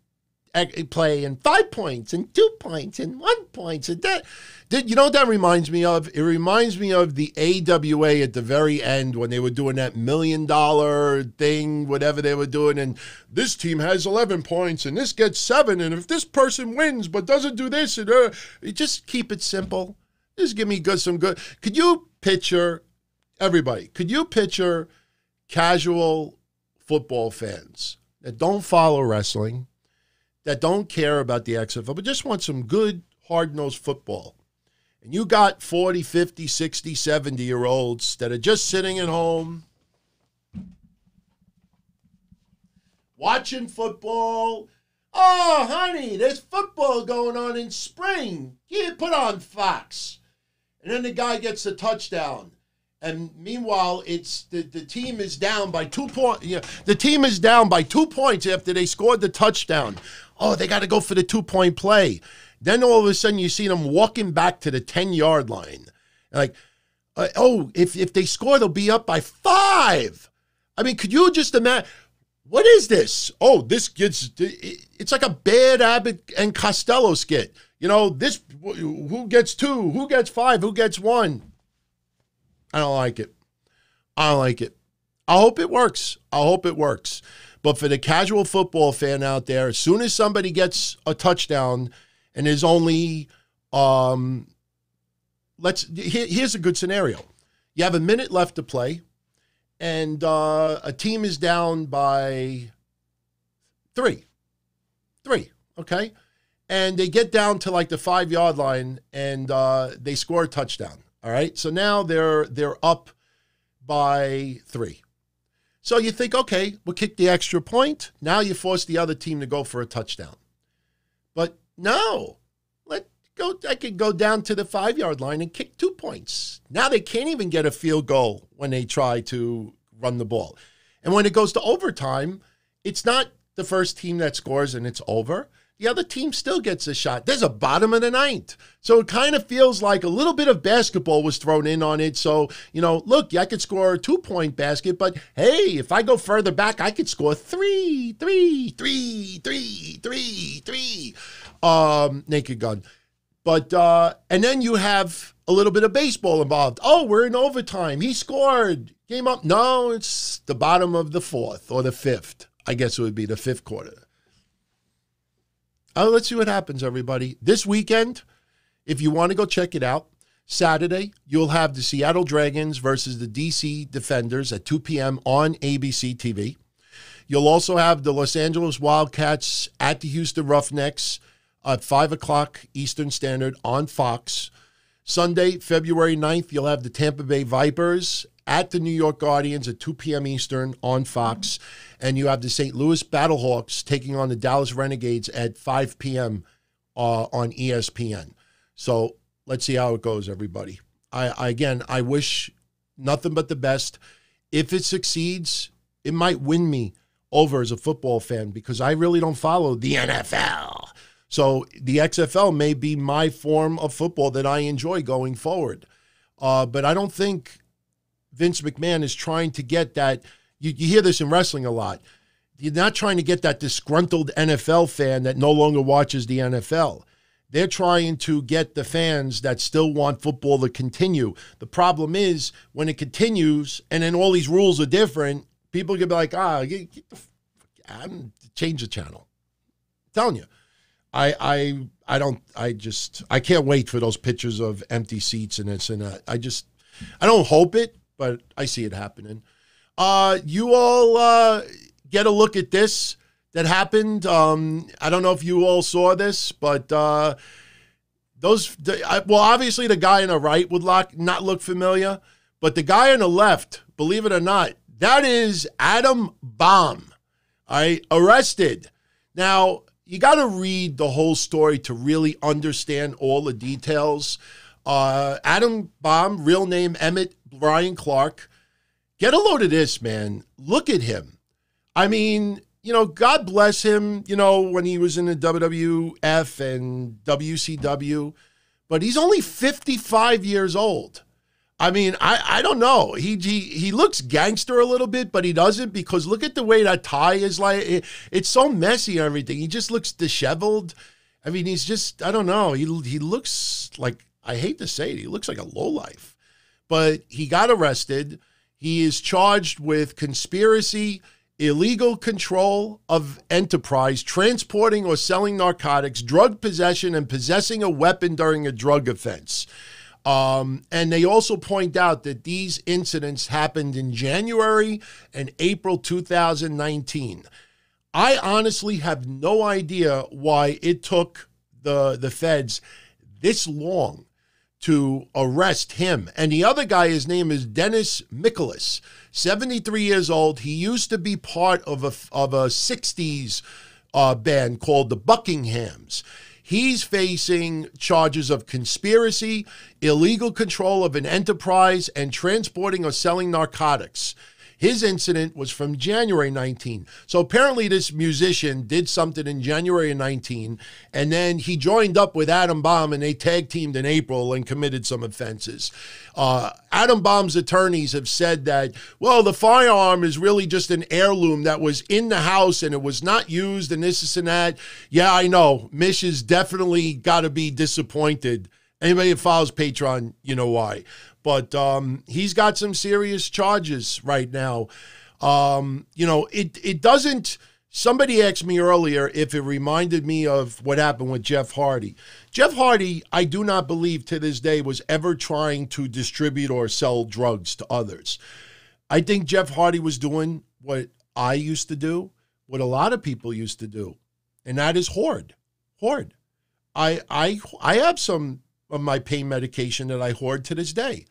play and 5 points and 2 points and 1 point. And that, you know what that reminds me of? It reminds me of the AWA at the very end when they were doing that $1 million thing, whatever they were doing. And this team has 11 points and this gets 7. And if this person wins but doesn't do this, and just keep it simple. Just give me some good. Could you picture, everybody, could you picture casual football fans that don't follow wrestling, that don't care about the XFL, but just want some good, hard-nosed football. And you got 40, 50, 60, 70-year-olds that are just sitting at home watching football. Oh, honey, there's football going on in spring. Put on Fox. And then the guy gets a touchdown. And meanwhile, it's the team is down by 2 points. The team is down by 2 points after they scored the touchdown. Oh, they got to go for the 2-point play. Then all of a sudden, you see them walking back to the 10-yard line. Like, if they score, they'll be up by 5. I mean, could you just imagine? What is this? Oh, this gets, it's like a bad Abbott and Costello skit. You know, this, who gets 2, who gets 5, who gets 1? I don't like it. I don't like it. I hope it works. I hope it works. But for the casual football fan out there, as soon as somebody gets a touchdown and there's only, here's a good scenario. You have a minute left to play, and a team is down by 3, okay? And they get down to like the 5-yard line, and they score a touchdown, all right? So now they're up by 3. So you think, okay, we'll kick the extra point. Now you force the other team to go for a touchdown. But no, I could go down to the 5-yard line and kick 2 points. Now they can't even get a field goal when they try to run the ball. And when it goes to overtime, it's not the first team that scores and it's over. The other team still gets a shot. There's a bottom of the 9th. So it kind of feels like a little bit of basketball was thrown in on it. So, you know, look, I could score a 2-point basket, but hey, if I go further back, I could score 3. Naked Gun. But, and then you have a little bit of baseball involved. Oh, we're in overtime. He scored. Game up. No, it's the bottom of the 4th or the 5th. I guess it would be the 5th quarter. Oh, let's see what happens, everybody. This weekend, if you want to go check it out, Saturday, you'll have the Seattle Dragons versus the DC Defenders at 2 p.m. on ABC TV. You'll also have the Los Angeles Wildcats at the Houston Roughnecks at 5 o'clock Eastern Standard on Fox. Sunday, February 9th, you'll have the Tampa Bay Vipers at the New York Guardians at 2 p.m. Eastern on Fox. And you have the St. Louis Battlehawks taking on the Dallas Renegades at 5 p.m. On ESPN. So let's see how it goes, everybody. I wish nothing but the best. If it succeeds, it might win me over as a football fan because I really don't follow the NFL. So the XFL may be my form of football that I enjoy going forward. But I don't think Vince McMahon is trying to get that. You hear this in wrestling a lot. You're not trying to get that disgruntled NFL fan that no longer watches the NFL. They're trying to get the fans that still want football to continue. The problem is when it continues and then all these rules are different, people can be like, change the channel. I'm telling you. I can't wait for those pictures of empty seats and this and that. I don't hope it, but I see it happening. You all get a look at this that happened. I don't know if you all saw this, but obviously the guy on the right would not look familiar, but the guy on the left, believe it or not, that is Adam Bomb, all right, arrested. Now, you got to read the whole story to really understand all the details. Adam Bomb, real name Emmett Brian Clark. Get a load of this, man. Look at him. I mean, you know, God bless him, you know, when he was in the WWF and WCW, but he's only 55 years old. I mean, I don't know. He looks gangster a little bit, but he doesn't because look at the way that tie is like. It's so messy and everything. He just looks disheveled. I mean, he's just, I don't know. He looks like, I hate to say it, he looks like a lowlife. But he got arrested. He is charged with conspiracy, illegal control of enterprise, transporting or selling narcotics, drug possession, and possessing a weapon during a drug offense. And they also point out that these incidents happened in January and April 2019. I honestly have no idea why it took the feds this long to arrest him. And the other guy, his name is Dennis Michaelis, 73 years old. He used to be part of a 60s band called the Buckinghams. He's facing charges of conspiracy, illegal control of an enterprise, and transporting or selling narcotics. His incident was from January 19. So apparently this musician did something in January of 19, and then he joined up with Adam Bomb, and they tag teamed in April and committed some offenses. Adam Bomb's attorneys have said that, well, the firearm is really just an heirloom that was in the house and it was not used and this and that. Yeah, I know. Mish has definitely got to be disappointed. Anybody that follows Patreon, you know why. But he's got some serious charges right now. It doesn't... Somebody asked me earlier if it reminded me of what happened with Jeff Hardy. Jeff Hardy, I do not believe to this day, was ever trying to distribute or sell drugs to others. I think Jeff Hardy was doing what I used to do, what a lot of people used to do, and that is hoard. Hoard. I have some of my pain medication that I hoard to this day.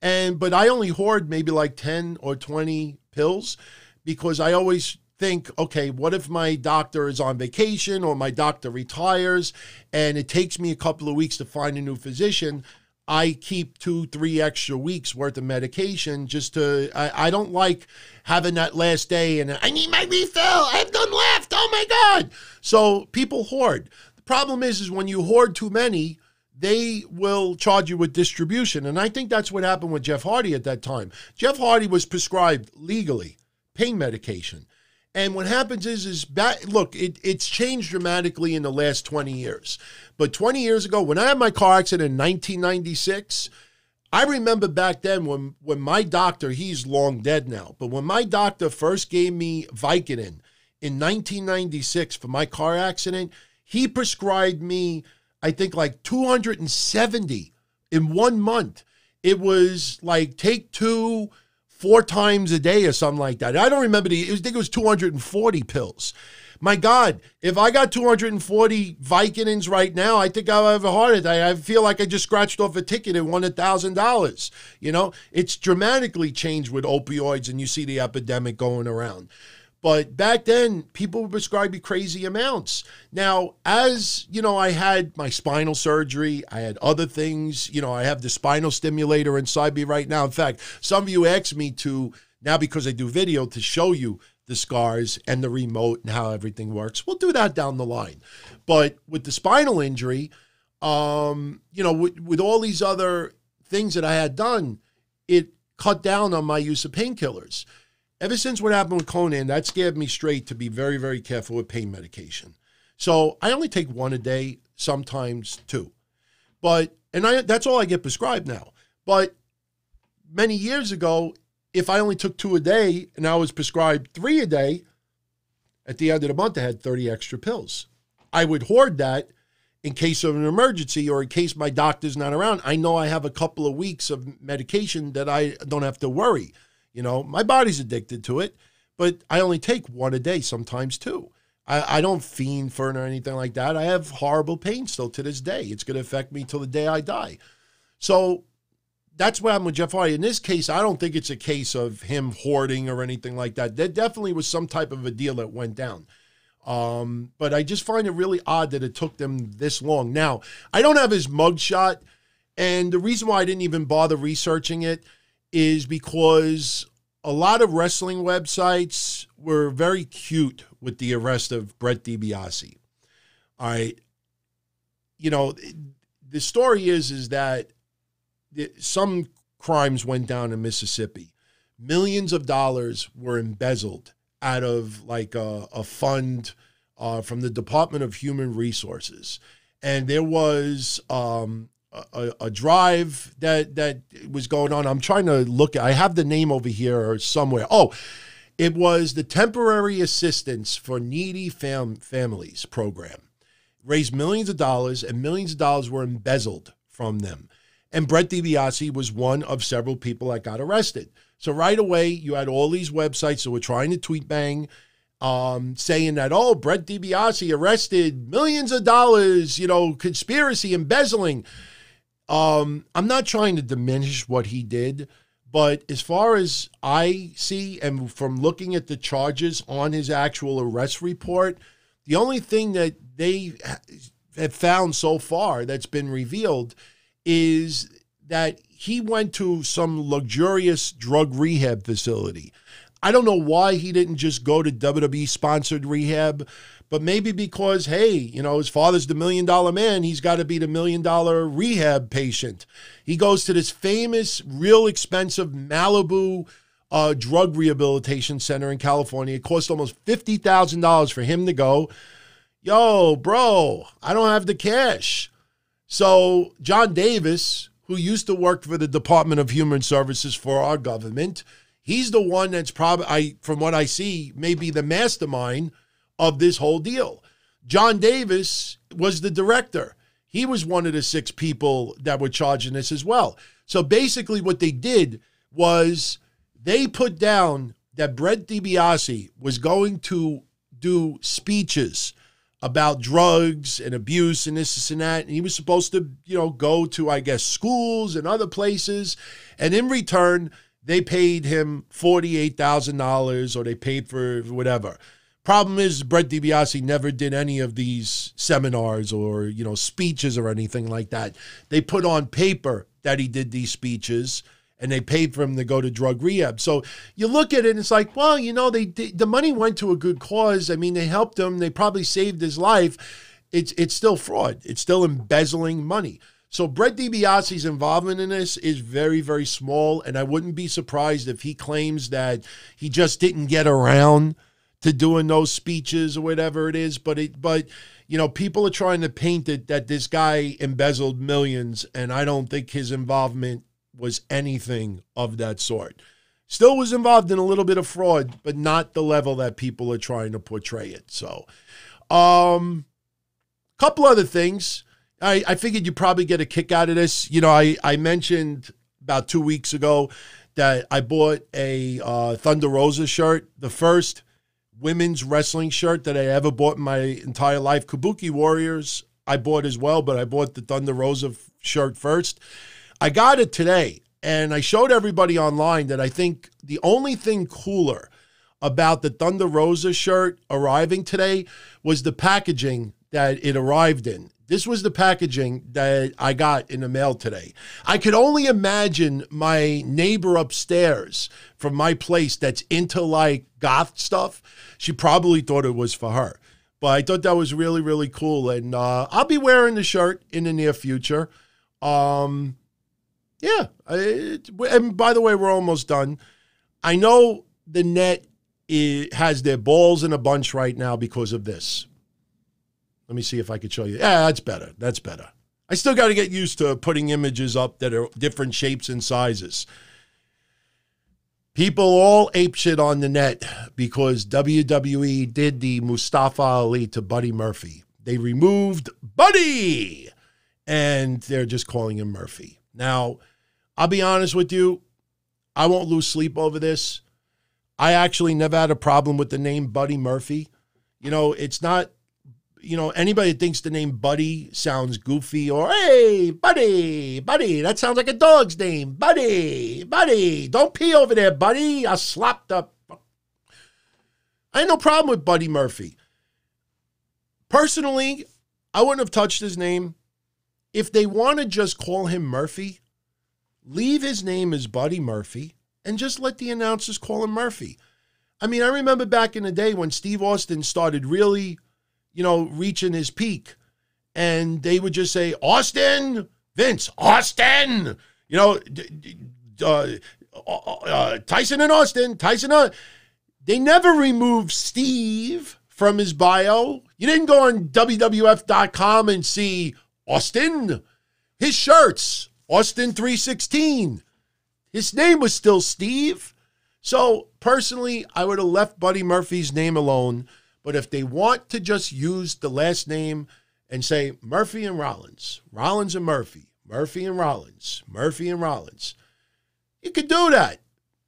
But I only hoard maybe like 10 or 20 pills because I always think, okay, what if my doctor is on vacation or my doctor retires and it takes me a couple of weeks to find a new physician? I keep 2-3 extra weeks worth of medication just to, I don't like having that last day and I need my refill. I have none left. Oh my God. So people hoard. The problem is when you hoard too many, they will charge you with distribution. And I think that's what happened with Jeff Hardy at that time. Jeff Hardy was prescribed legally pain medication. And what happens is look, it's changed dramatically in the last 20 years. But 20 years ago, when I had my car accident in 1996, I remember back then when my doctor, he's long dead now, but when my doctor first gave me Vicodin in 1996 for my car accident, he prescribed me, I think, like 270 in 1 month. It was like take 2 4 times a day or something like that. I don't remember I think it was 240 pills. My God, if I got 240 Vicodins right now, I think I'll have a heart attack. I feel like I just scratched off a ticket and won $1,000. You know, it's dramatically changed with opioids and you see the epidemic going around. But back then, people would prescribe you crazy amounts. Now, as, you know, I had my spinal surgery, I had other things, you know, I have the spinal stimulator inside me right now. In fact, some of you asked me to, now because I do video, to show you the scars and the remote and how everything works. We'll do that down the line. But with the spinal injury, you know, with all these other things that I had done, it cut down on my use of painkillers. Ever since what happened with Conan, that scared me straight to be very, very careful with pain medication. So I only take 1 a day, sometimes 2. But, and that's all I get prescribed now. But many years ago, if I only took 2 a day and I was prescribed 3 a day, at the end of the month, I had 30 extra pills. I would hoard that in case of an emergency or in case my doctor's not around. I know I have a couple of weeks of medication that I don't have to worry. You know, my body's addicted to it, but I only take 1 a day, sometimes 2. I don't fiend for it or anything like that. I have horrible pain still to this day. It's going to affect me till the day I die. So that's what happened with Jeff Hardy. In this case, I don't think it's a case of him hoarding or anything like that. There definitely was some type of a deal that went down. But I just find it really odd that it took them this long. Now, I don't have his mugshot, and the reason why I didn't even bother researching it is because a lot of wrestling websites were very cute with the arrest of Brett DiBiase. All right. You know, the story is that some crimes went down in Mississippi. Millions of dollars were embezzled out of like a fund from the Department of Human Resources. And there was a drive that was going on. I'm trying to look. I have the name over here somewhere. Oh, it was the Temporary Assistance for Needy Families program. Raised millions of dollars, and millions of dollars were embezzled from them. And Brett DiBiase was one of several people that got arrested. So right away, you had all these websites that were trying to tweet bang, saying that, oh, Brett DiBiase arrested, millions of dollars, you know, conspiracy, embezzling. I'm not trying to diminish what he did, but as far as I see, and from looking at the charges on his actual arrest report, the only thing that they have found so far that's been revealed is that he went to some luxurious drug rehab facility. I don't know why he didn't just go to WWE-sponsored rehab, but maybe because, hey, his father's the $1 million man, he's got to be the $1 million rehab patient. He goes to this famous, real expensive Malibu drug rehabilitation center in California. It cost almost $50,000 for him to go. Yo, bro, I don't have the cash. So John Davis, who used to work for the Department of Human Services for our government, he's the one that's probably, from what I see, maybe the mastermind of this whole deal. John Davis was the director. He was one of the 6 people that were charging this as well. So basically what they did was they put down that Brett DiBiase was going to do speeches about drugs and abuse and this and that. And he was supposed to, go to, I guess, schools and other places. And in return, they paid him $48,000 or they paid for whatever. Problem is, Brett DiBiase never did any of these seminars or, speeches or anything like that. They put on paper that he did these speeches and they paid for him to go to drug rehab. So you look at it and it's like, well, the money went to a good cause. I mean, they helped him. They probably saved his life. It's still fraud. It's still embezzling money. So Brett DiBiase's involvement in this is very, very small, and I wouldn't be surprised if he claims that he just didn't get around to doing those speeches or whatever it is. But people are trying to paint it that this guy embezzled millions, and I don't think his involvement was anything of that sort. Still was involved in a little bit of fraud, but not the level that people are trying to portray it. So, couple other things. I figured you'd probably get a kick out of this. I mentioned about 2 weeks ago that I bought a Thunder Rosa shirt, the first women's wrestling shirt that I ever bought in my entire life. Kabuki Warriors I bought as well, but I bought the Thunder Rosa shirt first. I got it today, and I showed everybody online that I think the only thing cooler about the Thunder Rosa shirt arriving today was the packaging that it arrived in. This was the packaging that I got in the mail today. I could only imagine my neighbor upstairs from my place that's into like goth stuff. She probably thought it was for her. But I thought that was really, really cool. And I'll be wearing the shirt in the near future. Yeah. And by the way, we're almost done. I know the net has their balls in a bunch right now because of this. Let me see if I could show you. Yeah, that's better. That's better. I still got to get used to putting images up that are different shapes and sizes. People all apeshit on the net because WWE did the Mustafa Ali to Buddy Murphy. They removed Buddy, and they're just calling him Murphy. Now, I'll be honest with you. I won't lose sleep over this. I actually never had a problem with the name Buddy Murphy. It's not... anybody that thinks the name Buddy sounds goofy or, hey, Buddy, that sounds like a dog's name. Buddy, don't pee over there, Buddy. I slopped up. I had no problem with Buddy Murphy. Personally, I wouldn't have touched his name. If they want to just call him Murphy, leave his name as Buddy Murphy and just let the announcers call him Murphy. I mean, I remember back in the day when Steve Austin started really... reaching his peak. And they would just say, Austin, Vince, Austin, Tyson and Austin, They never removed Steve from his bio. You didn't go on WWF.com and see Austin. His shirts, Austin 316. His name was still Steve. So personally, I would have left Buddy Murphy's name alone. But if they want to just use the last name and say Murphy and Rollins, Rollins and Murphy, Murphy and Rollins, Murphy and Rollins, you could do that.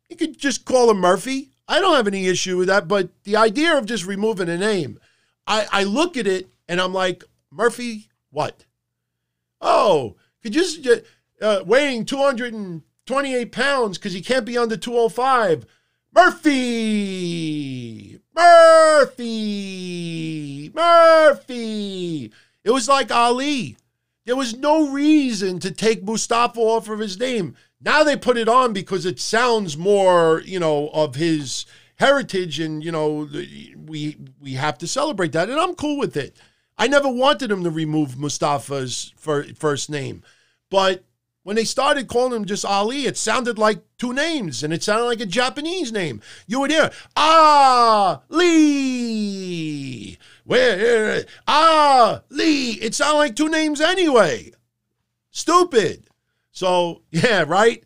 You could just call him Murphy. I don't have any issue with that. But the idea of just removing a name, I look at it and I'm like, Murphy, what? Oh, could just weighing 228 pounds because he can't be under 205. Murphy. It was like Ali. There was no reason to take Mustafa off of his name. Now they put it on because it sounds more, you know, of his heritage, and, you know, we have to celebrate that, and I'm cool with it. I never wanted him to remove Mustafa's first name, but when they started calling him just Ali, it sounded like two names, and it sounded like a Japanese name. You would hear, Ali, where, Ali. It sounded like two names anyway. Stupid. So, yeah, right?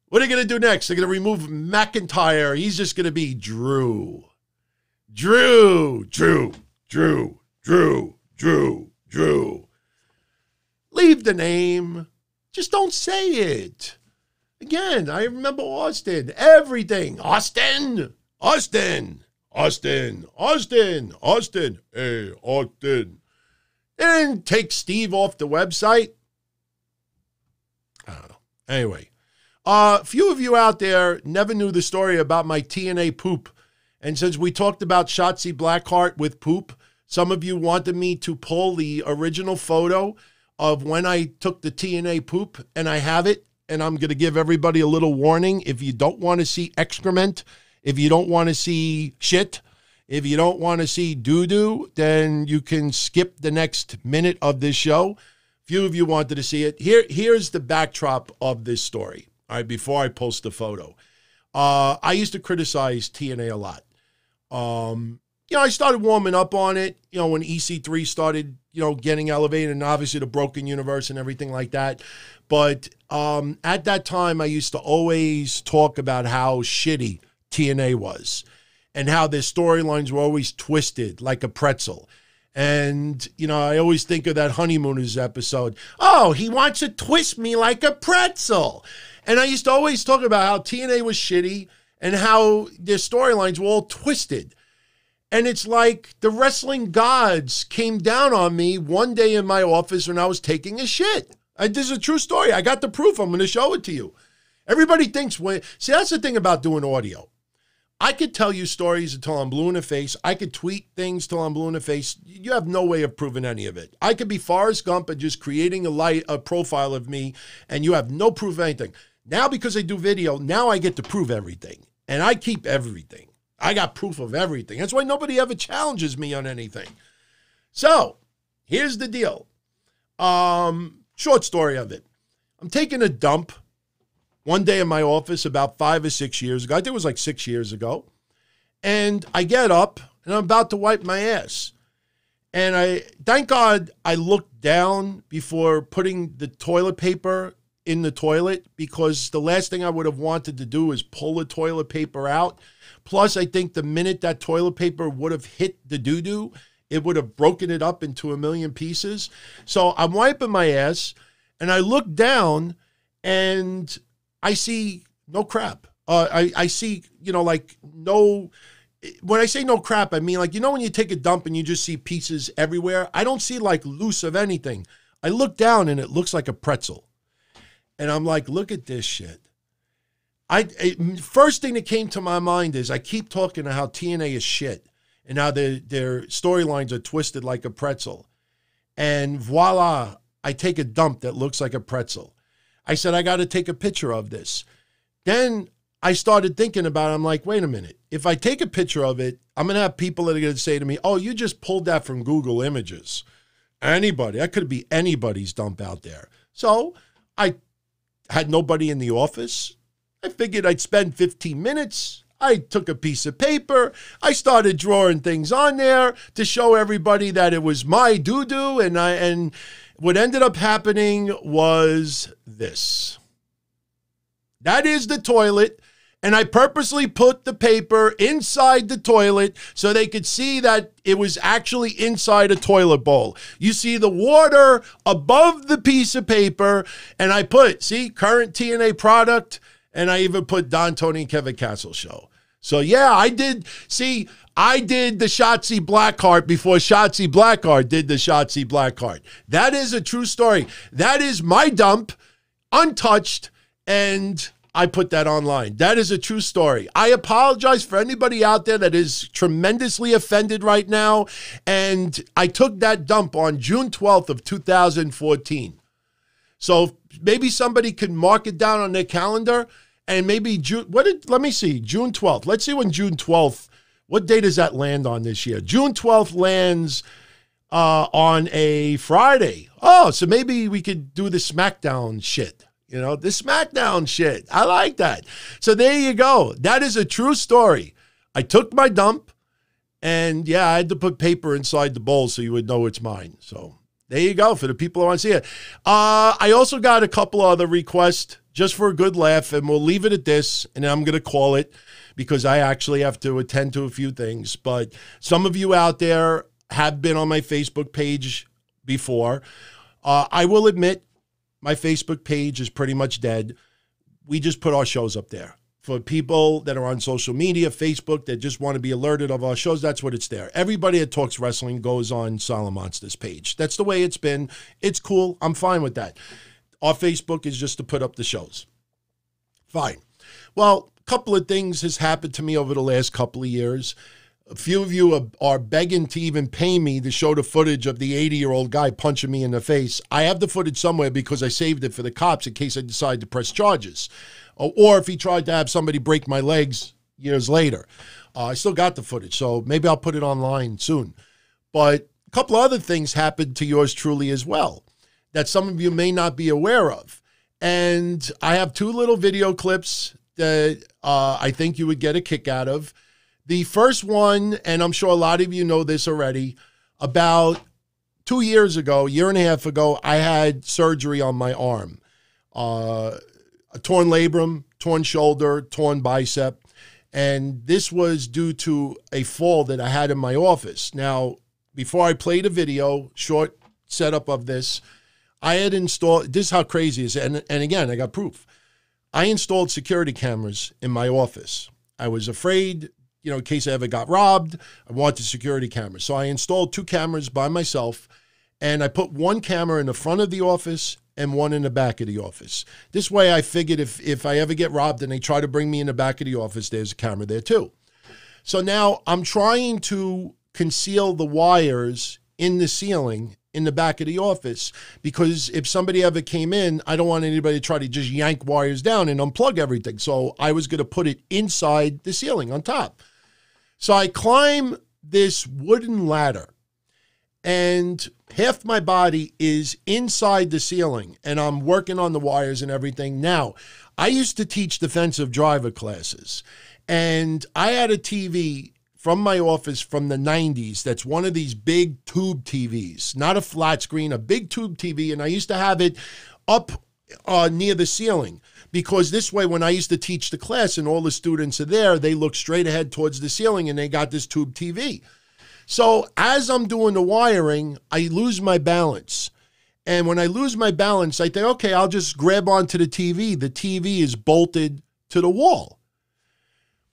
What are they going to do next? They're going to remove McIntyre. He's just going to be Drew. Drew. Leave the name. Just don't say it. Again, I remember Austin. Everything. Austin. Hey, Austin. And take Steve off the website. I don't know. Anyway. A few of you out there never knew the story about my TNA Poop. And since we talked about Shotzi Blackheart with Poop, some of you wanted me to pull the original photo of when I took the TNA Poop, and I have it. And I'm going to give everybody a little warning. If you don't want to see excrement, if you don't want to see shit, if you don't want to see doo-doo, then you can skip the next minute of this show. Few of you wanted to see it. Here's the backdrop of this story. All right, before I post the photo. I used to criticize TNA a lot. You know, I started warming up on it, you know, when EC3 started, you know, getting elevated, and obviously the Broken Universe and everything like that. But at that time, I used to always talk about how shitty TNA was and how their storylines were always twisted like a pretzel. And, you know, I always think of that Honeymooners episode. Oh, he wants to twist me like a pretzel. And I used to always talk about how TNA was shitty and how their storylines were all twisted. And it's like the wrestling gods came down on me one day in my office when I was taking a shit. This is a true story. I got the proof. I'm going to show it to you. Everybody thinks, see, that's the thing about doing audio. I could tell you stories until I'm blue in the face. I could tweet things till I'm blue in the face. You have no way of proving any of it. I could be Forrest Gump and just creating a profile of me, and you have no proof of anything. Now, because I do video, now I get to prove everything. And I keep everything. I got proof of everything. That's why nobody ever challenges me on anything. So, here's the deal. Short story of it. I'm taking a dump one day in my office about 5 or 6 years ago. I think it was like 6 years ago. And I get up, and I'm about to wipe my ass. And thank God I looked down before putting the toilet paper in the toilet, because the last thing I would have wanted to do is pull the toilet paper out. Plus, I think the minute that toilet paper would have hit the doo-doo, it would have broken it up into a million pieces. So I'm wiping my ass, and I look down, and I see no crap. I see, you know, like no... When I say no crap, I mean, like, you know when you take a dump and you just see pieces everywhere? I don't see, like, loose of anything. I look down, and it looks like a pretzel. And I'm like, look at this shit. First thing that came to my mind is I keep talking to how TNA is shit and how their storylines are twisted like a pretzel. And voila, I take a dump that looks like a pretzel. I said, I got to take a picture of this. Then I started thinking about it. I'm like, wait a minute. If I take a picture of it, I'm going to have people that are going to say to me, oh, you just pulled that from Google Images. Anybody. That could be anybody's dump out there. So I had nobody in the office. I figured I'd spend 15 minutes. I took a piece of paper. I started drawing things on there to show everybody that it was my doo-doo. And what ended up happening was this. That is the toilet. And I purposely put the paper inside the toilet so they could see that it was actually inside a toilet bowl. You see the water above the piece of paper, and I put, see, current TNA product, and I even put Don, Tony, and Kevin Castle show. So, yeah, I did the Shotzi Blackheart before Shotzi Blackheart did the Shotzi Blackheart. That is a true story. That is my dump, untouched, and I put that online. That is a true story. I apologize for anybody out there that is tremendously offended right now. And I took that dump on June 12th of 2014. So maybe somebody could mark it down on their calendar, and maybe June, let me see, June 12th. Let's see when June 12th, what day does that land on this year? June 12th lands on a Friday. Oh, so maybe we could do the Smackdown shit. You know, the Smackdown shit. I like that. So there you go. That is a true story. I took my dump, and yeah, I had to put paper inside the bowl so you would know it's mine. So there you go for the people who want to see it. I also got a couple other requests just for a good laugh, and we'll leave it at this, and I'm going to call it because I actually have to attend to a few things. But some of you out there have been on my Facebook page before. I will admit, my Facebook page is pretty much dead. We just put our shows up there. For people that are on social media, Facebook, that just want to be alerted of our shows, that's what it's there. Everybody that talks wrestling goes on Silent Monsters page. That's the way it's been. It's cool. I'm fine with that. Our Facebook is just to put up the shows. Fine. Well, a couple of things has happened to me over the last couple of years. A few of you are begging to even pay me to show the footage of the 80-year-old guy punching me in the face. I have the footage somewhere because I saved it for the cops in case I decide to press charges. Or if he tried to have somebody break my legs years later. I still got the footage, so maybe I'll put it online soon. But a couple of other things happened to yours truly as well that some of you may not be aware of. And I have two little video clips that I think you would get a kick out of. The first one, and I'm sure a lot of you know this already, about 2 years ago, year and a half ago, I had surgery on my arm. A torn labrum, torn shoulder, torn bicep. And this was due to a fall that I had in my office. Now, before I played a video, short setup of this, I had installed, this is how crazy it is, and again, I got proof. I installed security cameras in my office. I was afraid, you know, in case I ever got robbed, I wanted security cameras. So I installed 2 cameras by myself, and I put one camera in the front of the office and one in the back of the office. This way I figured if I ever get robbed and they try to bring me in the back of the office, there's a camera there too. So now I'm trying to conceal the wires in the ceiling in the back of the office, because if somebody ever came in, I don't want anybody to try to just yank wires down and unplug everything. So I was going to put it inside the ceiling on top. So I climb this wooden ladder, and half my body is inside the ceiling, and I'm working on the wires and everything. Now, I used to teach defensive driver classes, and I had a TV from my office from the 90s that's one of these big tube TVs, not a flat screen, a big tube TV, and I used to have it up near the ceiling, because this way when I used to teach the class and all the students are there, they look straight ahead towards the ceiling and they got this tube TV. So as I'm doing the wiring, I lose my balance. And when I lose my balance, I think, okay, I'll just grab onto the TV. The TV is bolted to the wall.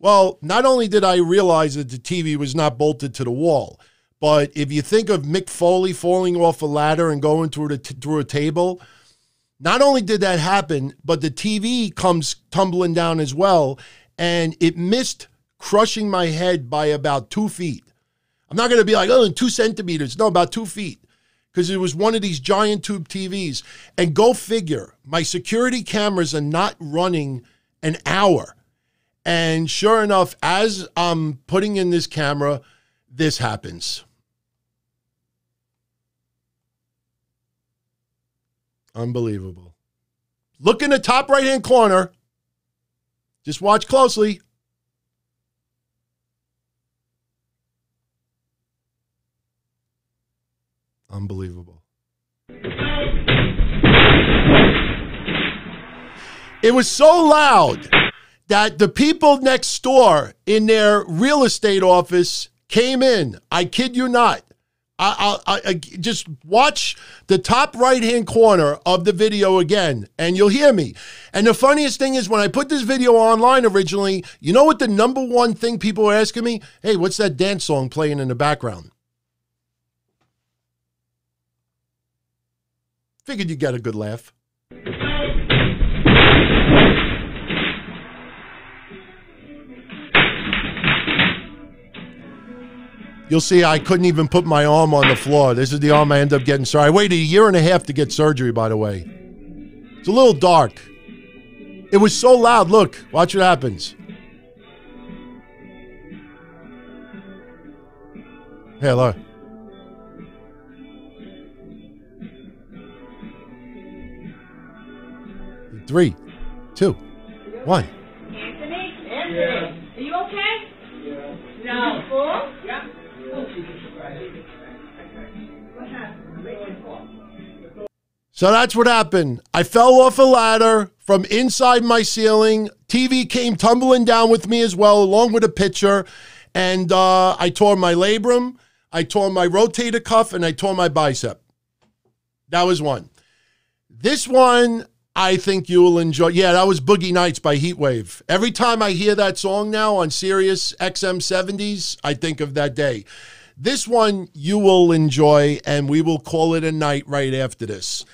Well, not only did I realize that the TV was not bolted to the wall, but if you think of Mick Foley falling off a ladder and going through a table, not only did that happen, but the TV comes tumbling down as well, and it missed crushing my head by about 2 feet. I'm not going to be like, oh, 2 centimeters. No, about 2 feet, because it was one of these giant tube TVs. And go figure, my security cameras are not running an hour. And sure enough, as I'm putting in this camera, this happens. Unbelievable. Look in the top right-hand corner. Just watch closely. Unbelievable. It was so loud that the people next door in their real estate office came in. I kid you not. I just watch the top right-hand corner of the video again, and you'll hear me. And the funniest thing is, when I put this video online originally, you know what the number one thing people were asking me? Hey, what's that dance song playing in the background? Figured you'd get a good laugh. You'll see I couldn't even put my arm on the floor. This is the arm I ended up getting. Sorry, I waited a year and a half to get surgery, by the way. It's a little dark. It was so loud. Look, watch what happens. Hey, look. 3, 2, 1. Anthony? Yeah. Are you okay? Yeah. No. Full? Yeah. What happened? So that's what happened. I fell off a ladder from inside my ceiling. TV came tumbling down with me as well, along with a pitcher. And I tore my labrum, I tore my rotator cuff, and I tore my bicep. That was one. This one, I think you will enjoy. Yeah, that was Boogie Nights by Heatwave. Every time I hear that song now on Sirius XM 70s, I think of that day. This one you will enjoy, and we will call it a night right after this.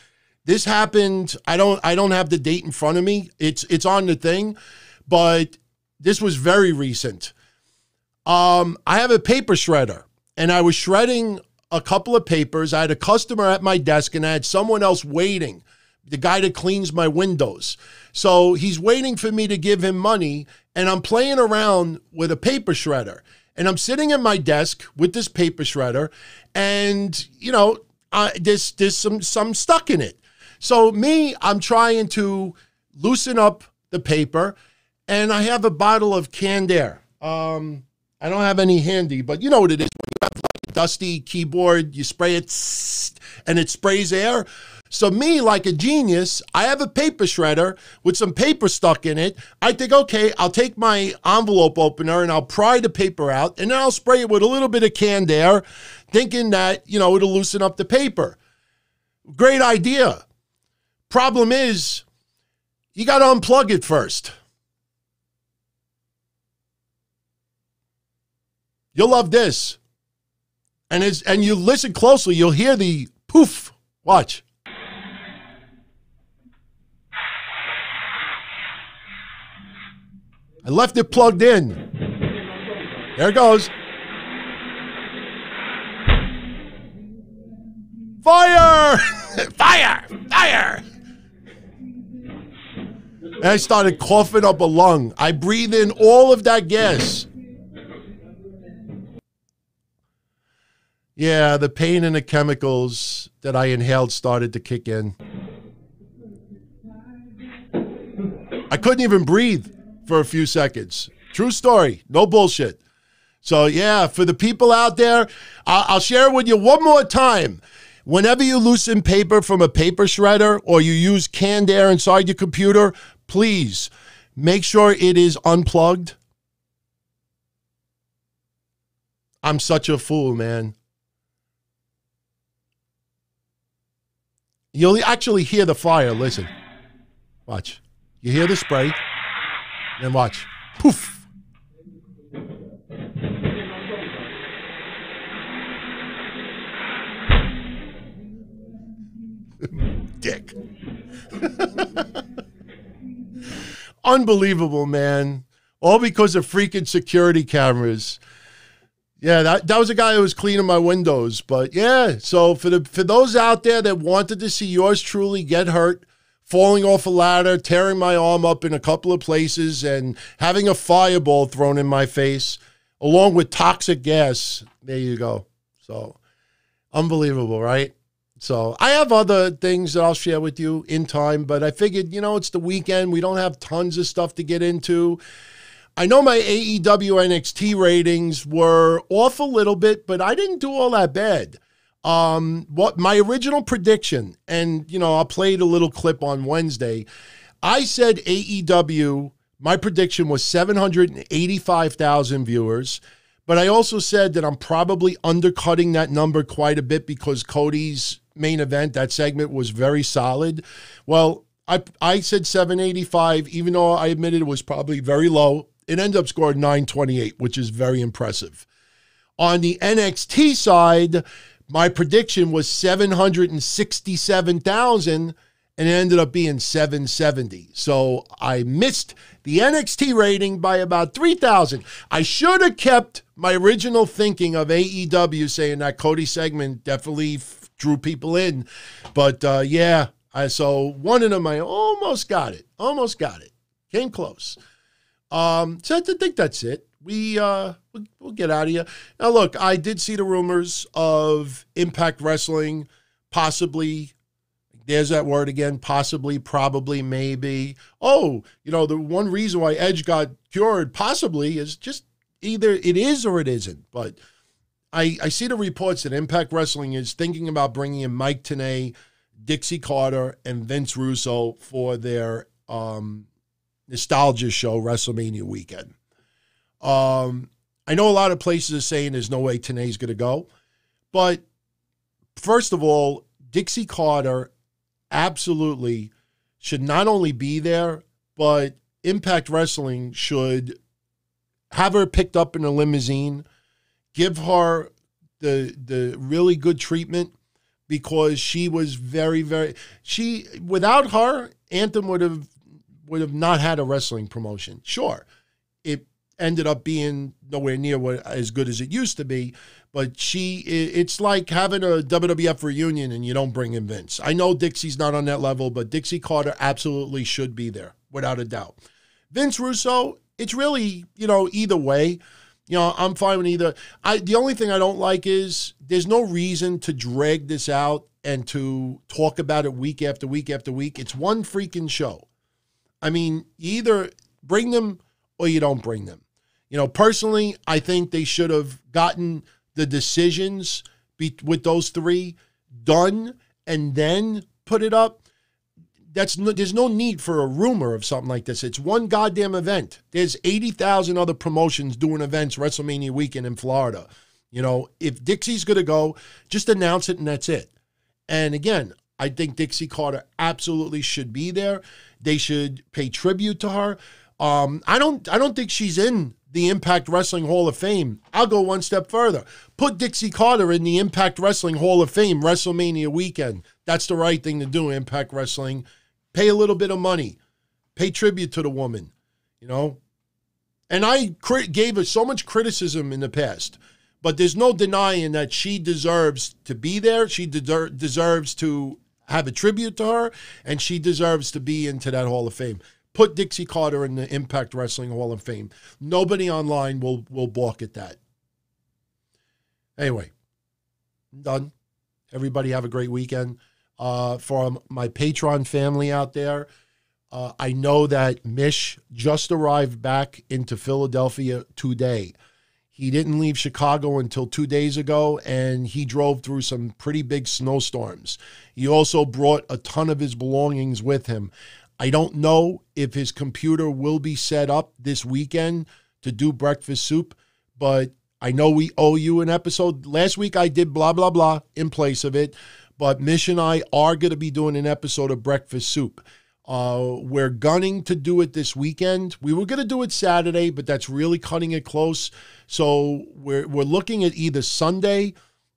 This happened, I don't have the date in front of me. It's on the thing, but this was very recent. I have a paper shredder, and I was shredding a couple of papers. I had a customer at my desk, and I had someone else waiting, the guy that cleans my windows. So he's waiting for me to give him money, and I'm playing around with a paper shredder. And I'm sitting at my desk with this paper shredder, and, you know, there's some stuck in it. So I'm trying to loosen up the paper, and I have a bottle of canned air. I don't have any handy, but you know what it is. When you have like a dusty keyboard, you spray it, and it sprays air. So me, like a genius, I have a paper shredder with some paper stuck in it. I think, okay, I'll take my envelope opener and I'll pry the paper out, and then I'll spray it with a little bit of canned air, thinking that, you know, it'll loosen up the paper. Great idea. Problem is, you got to unplug it first. You'll love this. And you listen closely, you'll hear the poof. Watch. I left it plugged in. There it goes. Fire! Fire! Fire! And I started coughing up a lung. I breathe in all of that gas. Yeah, the pain and the chemicals that I inhaled started to kick in. I couldn't even breathe for a few seconds. True story. No bullshit. So, yeah, for the people out there, I'll share it with you one more time. Whenever you loosen paper from a paper shredder or you use canned air inside your computer, please make sure it is unplugged. I'm such a fool, man. You'll actually hear the fire. Listen. Watch. You hear the spray. Then watch. Poof. Dick. Unbelievable, man. All because of freaking security cameras. Yeah, that was a guy who was cleaning my windows. But yeah, so for those out there that wanted to see yours truly get hurt, falling off a ladder, tearing my arm up in a couple of places, and having a fireball thrown in my face, along with toxic gas, there you go. So, unbelievable, right? So, I have other things that I'll share with you in time, but I figured, you know, it's the weekend. We don't have tons of stuff to get into. I know my AEW NXT ratings were off a little bit, but I didn't do all that bad. What my original prediction, and, you know, I played a little clip on Wednesday. I said AEW, my prediction was 785,000 viewers, but I also said that I'm probably undercutting that number quite a bit because Cody's main event, that segment, was very solid. Well, I said 785, even though I admitted it was probably very low. It ended up scoring 928, which is very impressive. On the NXT side, my prediction was 767,000, and it ended up being 770. So I missed the NXT rating by about 3,000. I should have kept my original thinking of AEW saying that Cody segment definitely drew people in. But yeah, So one of them, I almost got it. Almost got it. Came close. So I think that's it. We'll get out of here. Now, look, I did see the rumors of Impact Wrestling possibly, there's that word again, possibly, probably, maybe. Oh, the one reason why Edge got cured possibly is just either it is or it isn't. But I see the reports that Impact Wrestling is thinking about bringing in Mike Tenay, Dixie Carter, and Vince Russo for their nostalgia show WrestleMania weekend. I know a lot of places are saying there's no way Tenay's going to go. But first of all, Dixie Carter absolutely should not only be there, but Impact Wrestling should have her picked up in a limousine, give her the really good treatment, because she was without her, Anthem would have not had a wrestling promotion. Sure, it ended up being nowhere near as good as it used to be, but it's like having a WWF reunion and you don't bring in Vince. I know Dixie's not on that level, but Dixie Carter absolutely should be there, without a doubt. Vince Russo, it's really, either way. I'm fine with either. The only thing I don't like is there's no reason to drag this out and to talk about it week after week after week. It's one freaking show. I mean, you either bring them or you don't bring them. Personally, I think they should have gotten the decisions with those three done and then put it up. There's no need for a rumor of something like this. It's one goddamn event. There's 80,000 other promotions doing events WrestleMania weekend in Florida. If Dixie's going to go, just announce it and that's it. And again, I think Dixie Carter absolutely should be there. They should pay tribute to her. I don't think she's in the Impact Wrestling Hall of Fame. I'll go one step further. Put Dixie Carter in the Impact Wrestling Hall of Fame WrestleMania weekend. That's the right thing to do, Impact Wrestling. Pay a little bit of money. Pay tribute to the woman, And I gave her so much criticism in the past, but there's no denying that she deserves to be there. She deserves to have a tribute to her, and she deserves to be into that Hall of Fame. Put Dixie Carter in the Impact Wrestling Hall of Fame. Nobody online will balk at that. Anyway, I'm done. Everybody have a great weekend. For my Patreon family out there, I know that Mish just arrived back into Philadelphia today. He didn't leave Chicago until 2 days ago, and he drove through some pretty big snowstorms. He also brought a ton of his belongings with him. I don't know if his computer will be set up this weekend to do breakfast soup, but I know we owe you an episode. Last week I did blah, blah, blah in place of it, but Mish and I are going to be doing an episode of breakfast soup. We're gunning to do it this weekend. We were going to do it Saturday, but that's really cutting it close. So we're looking at either Sunday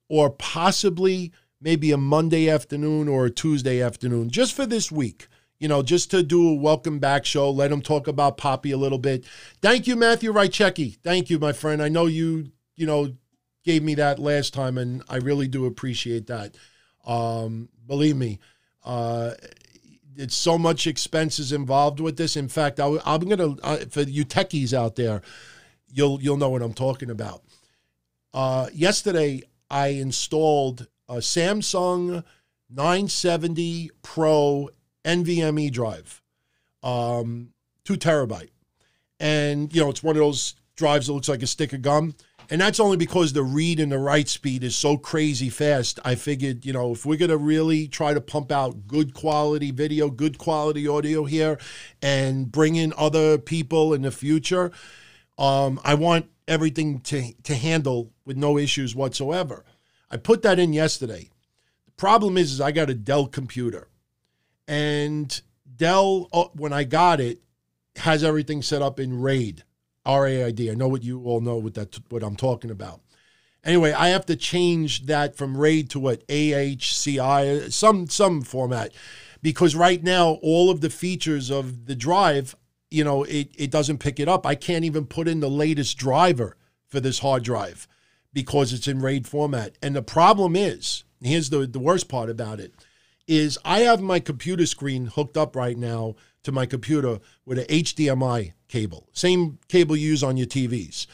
or possibly maybe a Monday afternoon or a Tuesday afternoon, just for this week. Just to do a welcome back show, let him talk about Poppy a little bit. Thank you, Matthew Rychecki. Thank you, my friend. I know you gave me that last time, and I really do appreciate that. Believe me, it's so much expenses involved with this. In fact, I'm going to, for you techies out there, you'll know what I'm talking about. Yesterday, I installed a Samsung 970 Pro NVMe drive, 2 terabyte. And, it's one of those drives that looks like a stick of gum. And that's only because the read and the write speed is so crazy fast. I figured, if we're going to really try to pump out good quality video, good quality audio here, and bring in other people in the future, I want everything to handle with no issues whatsoever. I put that in yesterday. The problem is I got a Dell computer. And Dell, when I got it, has everything set up in RAID, R-A-I-D. I know what you all know what I'm talking about. Anyway, I have to change that from RAID to what, AHCI, some format, because right now all of the features of the drive, it doesn't pick it up. I can't even put in the latest driver for this hard drive because it's in RAID format. And the problem is, here's the worst part about it, is I have my computer screen hooked up right now to my computer with an HDMI cable, same cable you use on your TVs.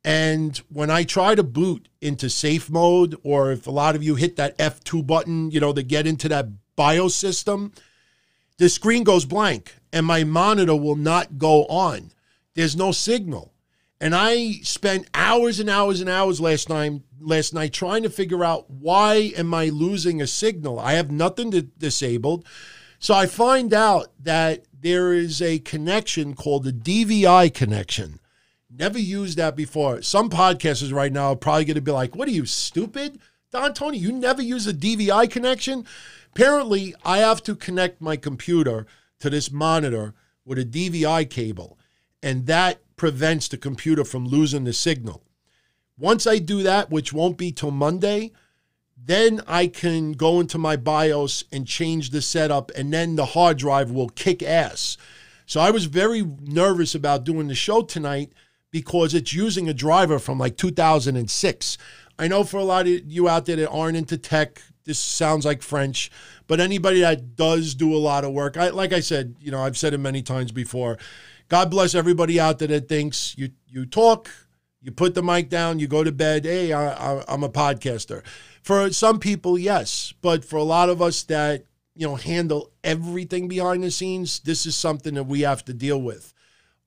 And when I try to boot into safe mode, or if a lot of you hit that F2 button, to get into that BIOS system, the screen goes blank and my monitor will not go on. There's no signal. And I spent hours and hours and hours last night trying to figure out, why am I losing a signal? I have nothing disabled. So I find out that there is a connection called the DVI connection. Never used that before. Some podcasters right now are probably going to be like, what are you, stupid? Don Tony, you never use a DVI connection? Apparently, I have to connect my computer to this monitor with a DVI cable, and that prevents the computer from losing the signal. Once I do that, which won't be till Monday, then I can go into my BIOS and change the setup, and then the hard drive will kick ass. So I was very nervous about doing the show tonight because it's using a driver from like 2006. I know for a lot of you out there that aren't into tech, this sounds like French, but anybody that does do a lot of work, like I said, I've said it many times before, God bless everybody out there that thinks you talk, you put the mic down, you go to bed, hey, I'm a podcaster. For some people, yes, but for a lot of us that, handle everything behind the scenes, this is something that we have to deal with.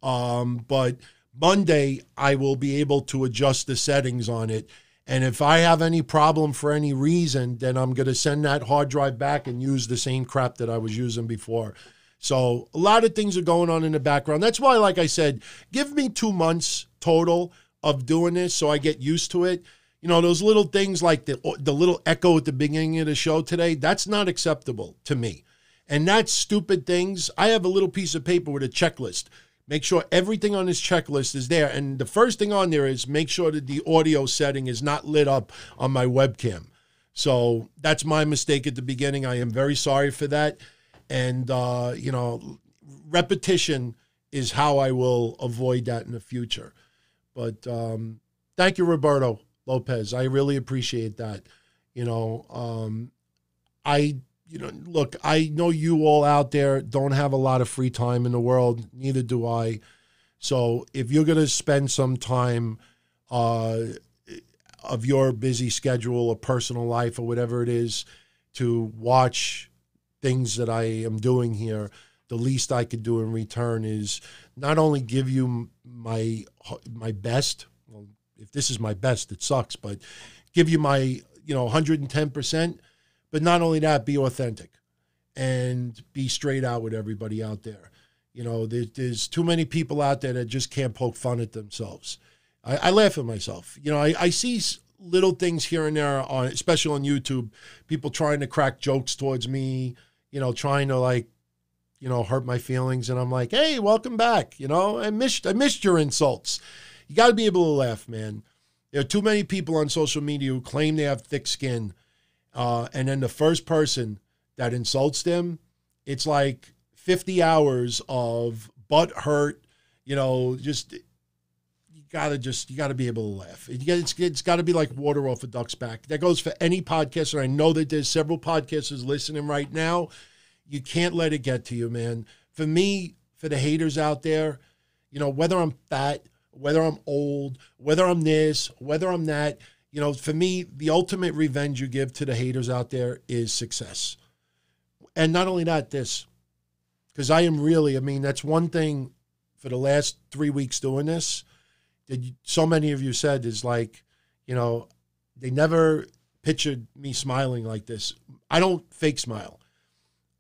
But Monday, I will be able to adjust the settings on it. And if I have any problem for any reason, then I'm going to send that hard drive back and use the same crap that I was using before. So a lot of things are going on in the background. That's why, like I said, give me 2 months total of doing this so I get used to it. Those little things like the little echo at the beginning of the show today, that's not acceptable to me. And that's stupid things. I have a little piece of paper with a checklist. Make sure everything on this checklist is there. And the first thing on there is make sure that the audio setting is not lit up on my webcam. So that's my mistake at the beginning. I am very sorry for that. And, repetition is how I will avoid that in the future. But thank you, Roberto Lopez. I really appreciate that. Look, I know you all out there don't have a lot of free time in the world. Neither do I. So if you're going to spend some time of your busy schedule or personal life or whatever it is to watch things that I am doing here, the least I could do in return is not only give you my best. Well, if this is my best, it sucks, but give you my 110%. But not only that, be authentic and be straight out with everybody out there. There's too many people out there that just can't poke fun at themselves. I laugh at myself. I see little things here and there, especially on YouTube, people trying to crack jokes towards me, trying to hurt my feelings. And I'm like, hey, welcome back. I missed your insults. You got to be able to laugh, man. There are too many people on social media who claim they have thick skin. And then the first person that insults them, it's like 50 hours of butt hurt, you gotta be able to laugh. It's gotta be like water off a duck's back. That goes for any podcaster. I know that there's several podcasters listening right now. You can't let it get to you, man. For me, for the haters out there, whether I'm fat, whether I'm old, whether I'm this, whether I'm that, for me, the ultimate revenge you give to the haters out there is success. And not only that, this. Because that's one thing for the last 3 weeks doing this that so many of you said is like, they never pictured me smiling like this. I don't fake smile.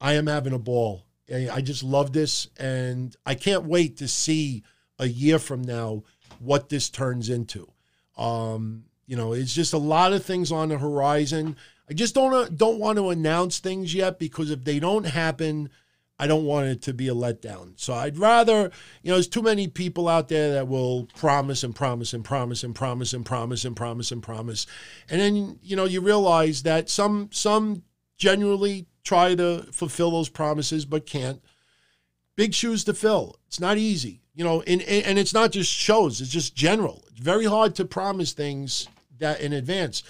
I am having a ball. I just love this. And I can't wait to see a year from now what this turns into. It's just a lot of things on the horizon. I just don't want to announce things yet because if they don't happen, I don't want it to be a letdown. So I'd rather, there's too many people out there that will promise and promise and promise and promise and promise and promise and promise. And then, you realize that some genuinely try to fulfill those promises but can't. Big shoes to fill. It's not easy. And it's not just shows. It's just general. It's very hard to promise things that in advance.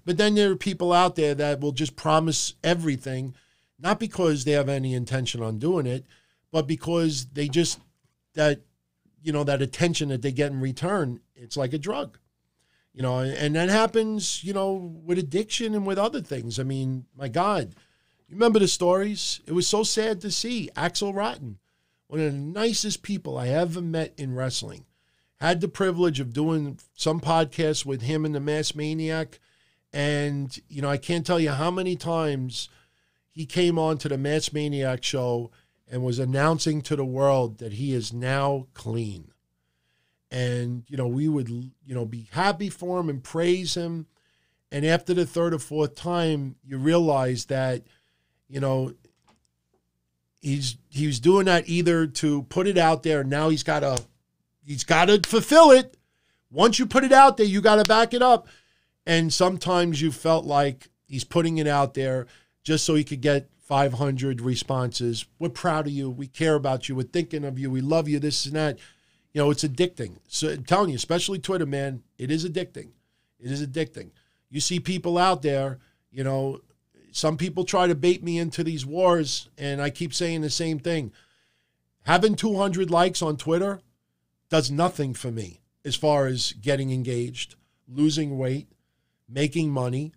But then there are people out there that will just promise everything not because they have any intention on doing it, but because they just, that attention that they get in return, it's like a drug. And that happens, with addiction and with other things. I mean, my God, you remember the stories? It was so sad to see Axel Rotten, one of the nicest people I ever met in wrestling. Had the privilege of doing some podcasts with him and the Mass Maniac. And, I can't tell you how many times he came on to the Mass Maniac show and was announcing to the world that he is now clean. And, we would, be happy for him and praise him. And after the third or fourth time, you realize that, he was doing that either to put it out there, and now he's got to fulfill it. Once you put it out there, you got to back it up. And sometimes you felt like he's putting it out there just so he could get 500 responses. We're proud of you. We care about you. We're thinking of you. We love you, this and that. It's addicting. So I'm telling you, especially Twitter, man, it is addicting. It is addicting. You see people out there, some people try to bait me into these wars, and I keep saying the same thing. Having 200 likes on Twitter does nothing for me as far as getting engaged, losing weight, making money,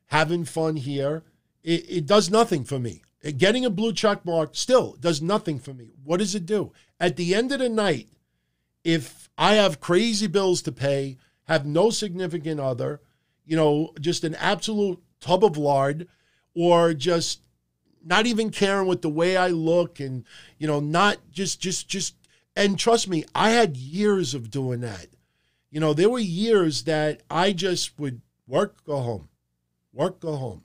having fun here. It does nothing for me. Getting a blue check mark still does nothing for me. What does it do? At the end of the night, if I have crazy bills to pay, have no significant other, just an absolute tub of lard, or just not even caring with the way I look, and, not just, and trust me, I had years of doing that. There were years that I just would work, go home, work, go home,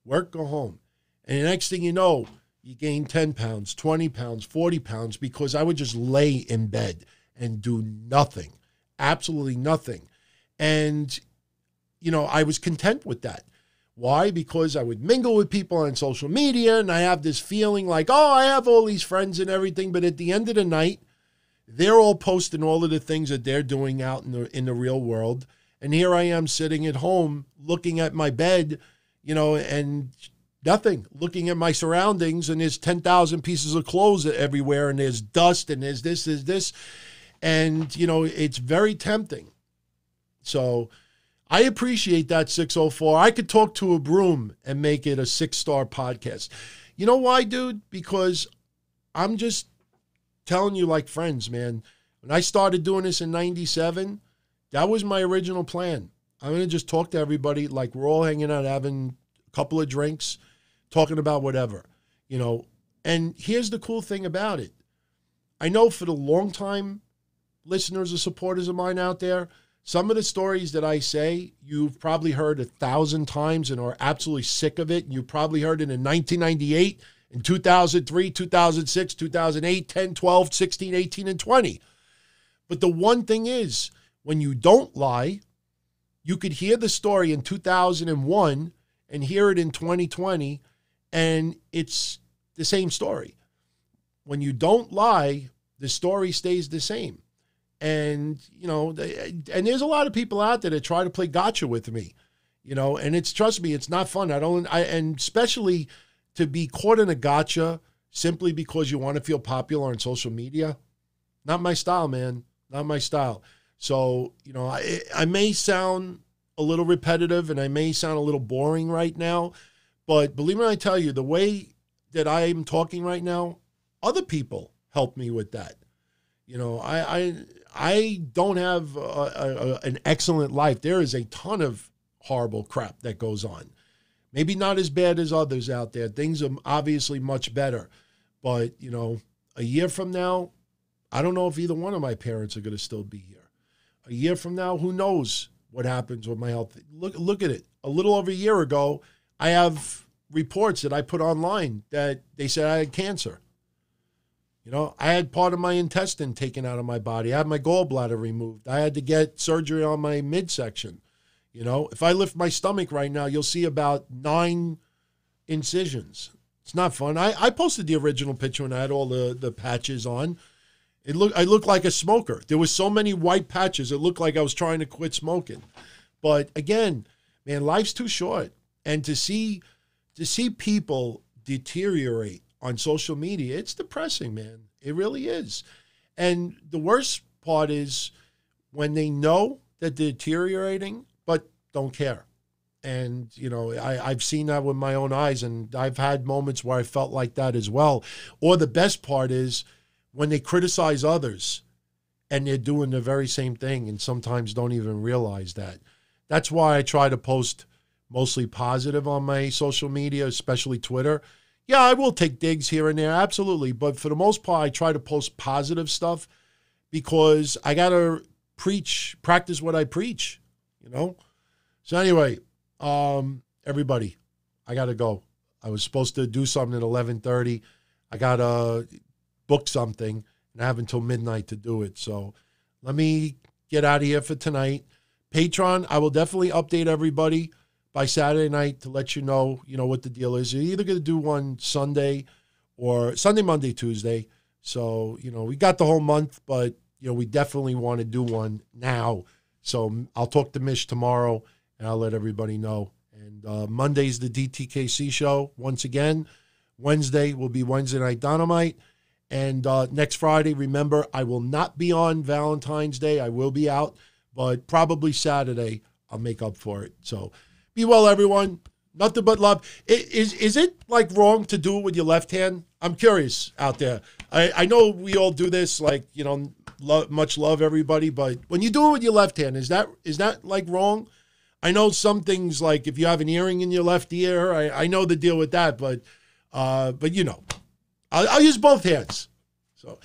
work, go home. And the next thing you know, you gain 10 pounds, 20 pounds, 40 pounds, because I would just lay in bed and do nothing, absolutely nothing. And, I was content with that. Why? Because I would mingle with people on social media, and I have this feeling like, oh, I have all these friends and everything. But at the end of the night, they're all posting all of the things that they're doing out in the real world. And here I am sitting at home looking at my bed, and nothing, looking at my surroundings, and there's 10,000 pieces of clothes everywhere, and there's dust, and there's this. And, it's very tempting. So I appreciate that 604. I could talk to a broom and make it a 6-star podcast. You know why, dude? Because I'm just telling you like friends, man. When I started doing this in 97, that was my original plan. I'm going to just talk to everybody like we're all hanging out, having a couple of drinks, talking about whatever, And here's the cool thing about it. I know for the long time, listeners or supporters of mine out there, some of the stories that I say, you've probably heard 1,000 times and are absolutely sick of it. You probably heard it in 1998, in 2003, 2006, 2008, 10, 12, 16, 18, and 20. But the one thing is, when you don't lie, you could hear the story in 2001 and hear it in 2020, and it's the same story. When you don't lie, the story stays the same. And, and there's a lot of people out there that try to play gotcha with me, and trust me, it's not fun. And especially to be caught in a gotcha simply because you want to feel popular on social media. Not my style, man. Not my style. So, I may sound a little repetitive and I may sound a little boring right now, but believe me when I tell you, the way that I am talking right now, other people help me with that. I don't have an excellent life. There is a ton of horrible crap that goes on. Maybe not as bad as others out there. Things are obviously much better. But, a year from now, I don't know if either one of my parents are going to still be here. A year from now, who knows what happens with my health. Look at it. A little over a year ago, I have reports that I put online that they said I had cancer. I had part of my intestine taken out of my body. I had my gallbladder removed. I had to get surgery on my midsection. If I lift my stomach right now, you'll see about 9 incisions. It's not fun. I posted the original picture when I had all the patches on. I looked like a smoker. There was so many white patches. It looked like I was trying to quit smoking. But again, man, life's too short. And to see people deteriorate on social media, it's depressing, man. It really is. And the worst part is when they know that they're deteriorating, but don't care. And, you know, I've seen that with my own eyes, and I've had moments where I felt like that as well. Or the best part is when they criticize others and they're doing the very same thing and sometimes don't even realize that. That's why I try to post mostly positive on my social media, especially Twitter. Yeah, I will take digs here and there, absolutely. But for the most part, I try to post positive stuff because I got to practice what I preach, you know? So anyway, everybody, I got to go. I was supposed to do something at 11:30. I got to book something, and I have until midnight to do it. So let me get out of here for tonight. Patreon, I will definitely update everybody by Saturday night to let you know what the deal is. You're either going to do one Sunday or Sunday, Monday, Tuesday. So, we got the whole month, but, we definitely want to do one now. So I'll talk to Mish tomorrow, and I'll let everybody know. And Monday's the DTKC show once again. Wednesday will be Wednesday Night Dynamite. And next Friday, remember, I will not be on Valentine's Day. I will be out, but probably Saturday I'll make up for it. So be well, everyone. Nothing but love. Is it like wrong to do it with your left hand? I'm curious out there. I know we all do this, like, much love, everybody, but when you do it with your left hand, is that like wrong? I know some things, like if you have an earring in your left ear, I know the deal with that, but I'll use both hands. So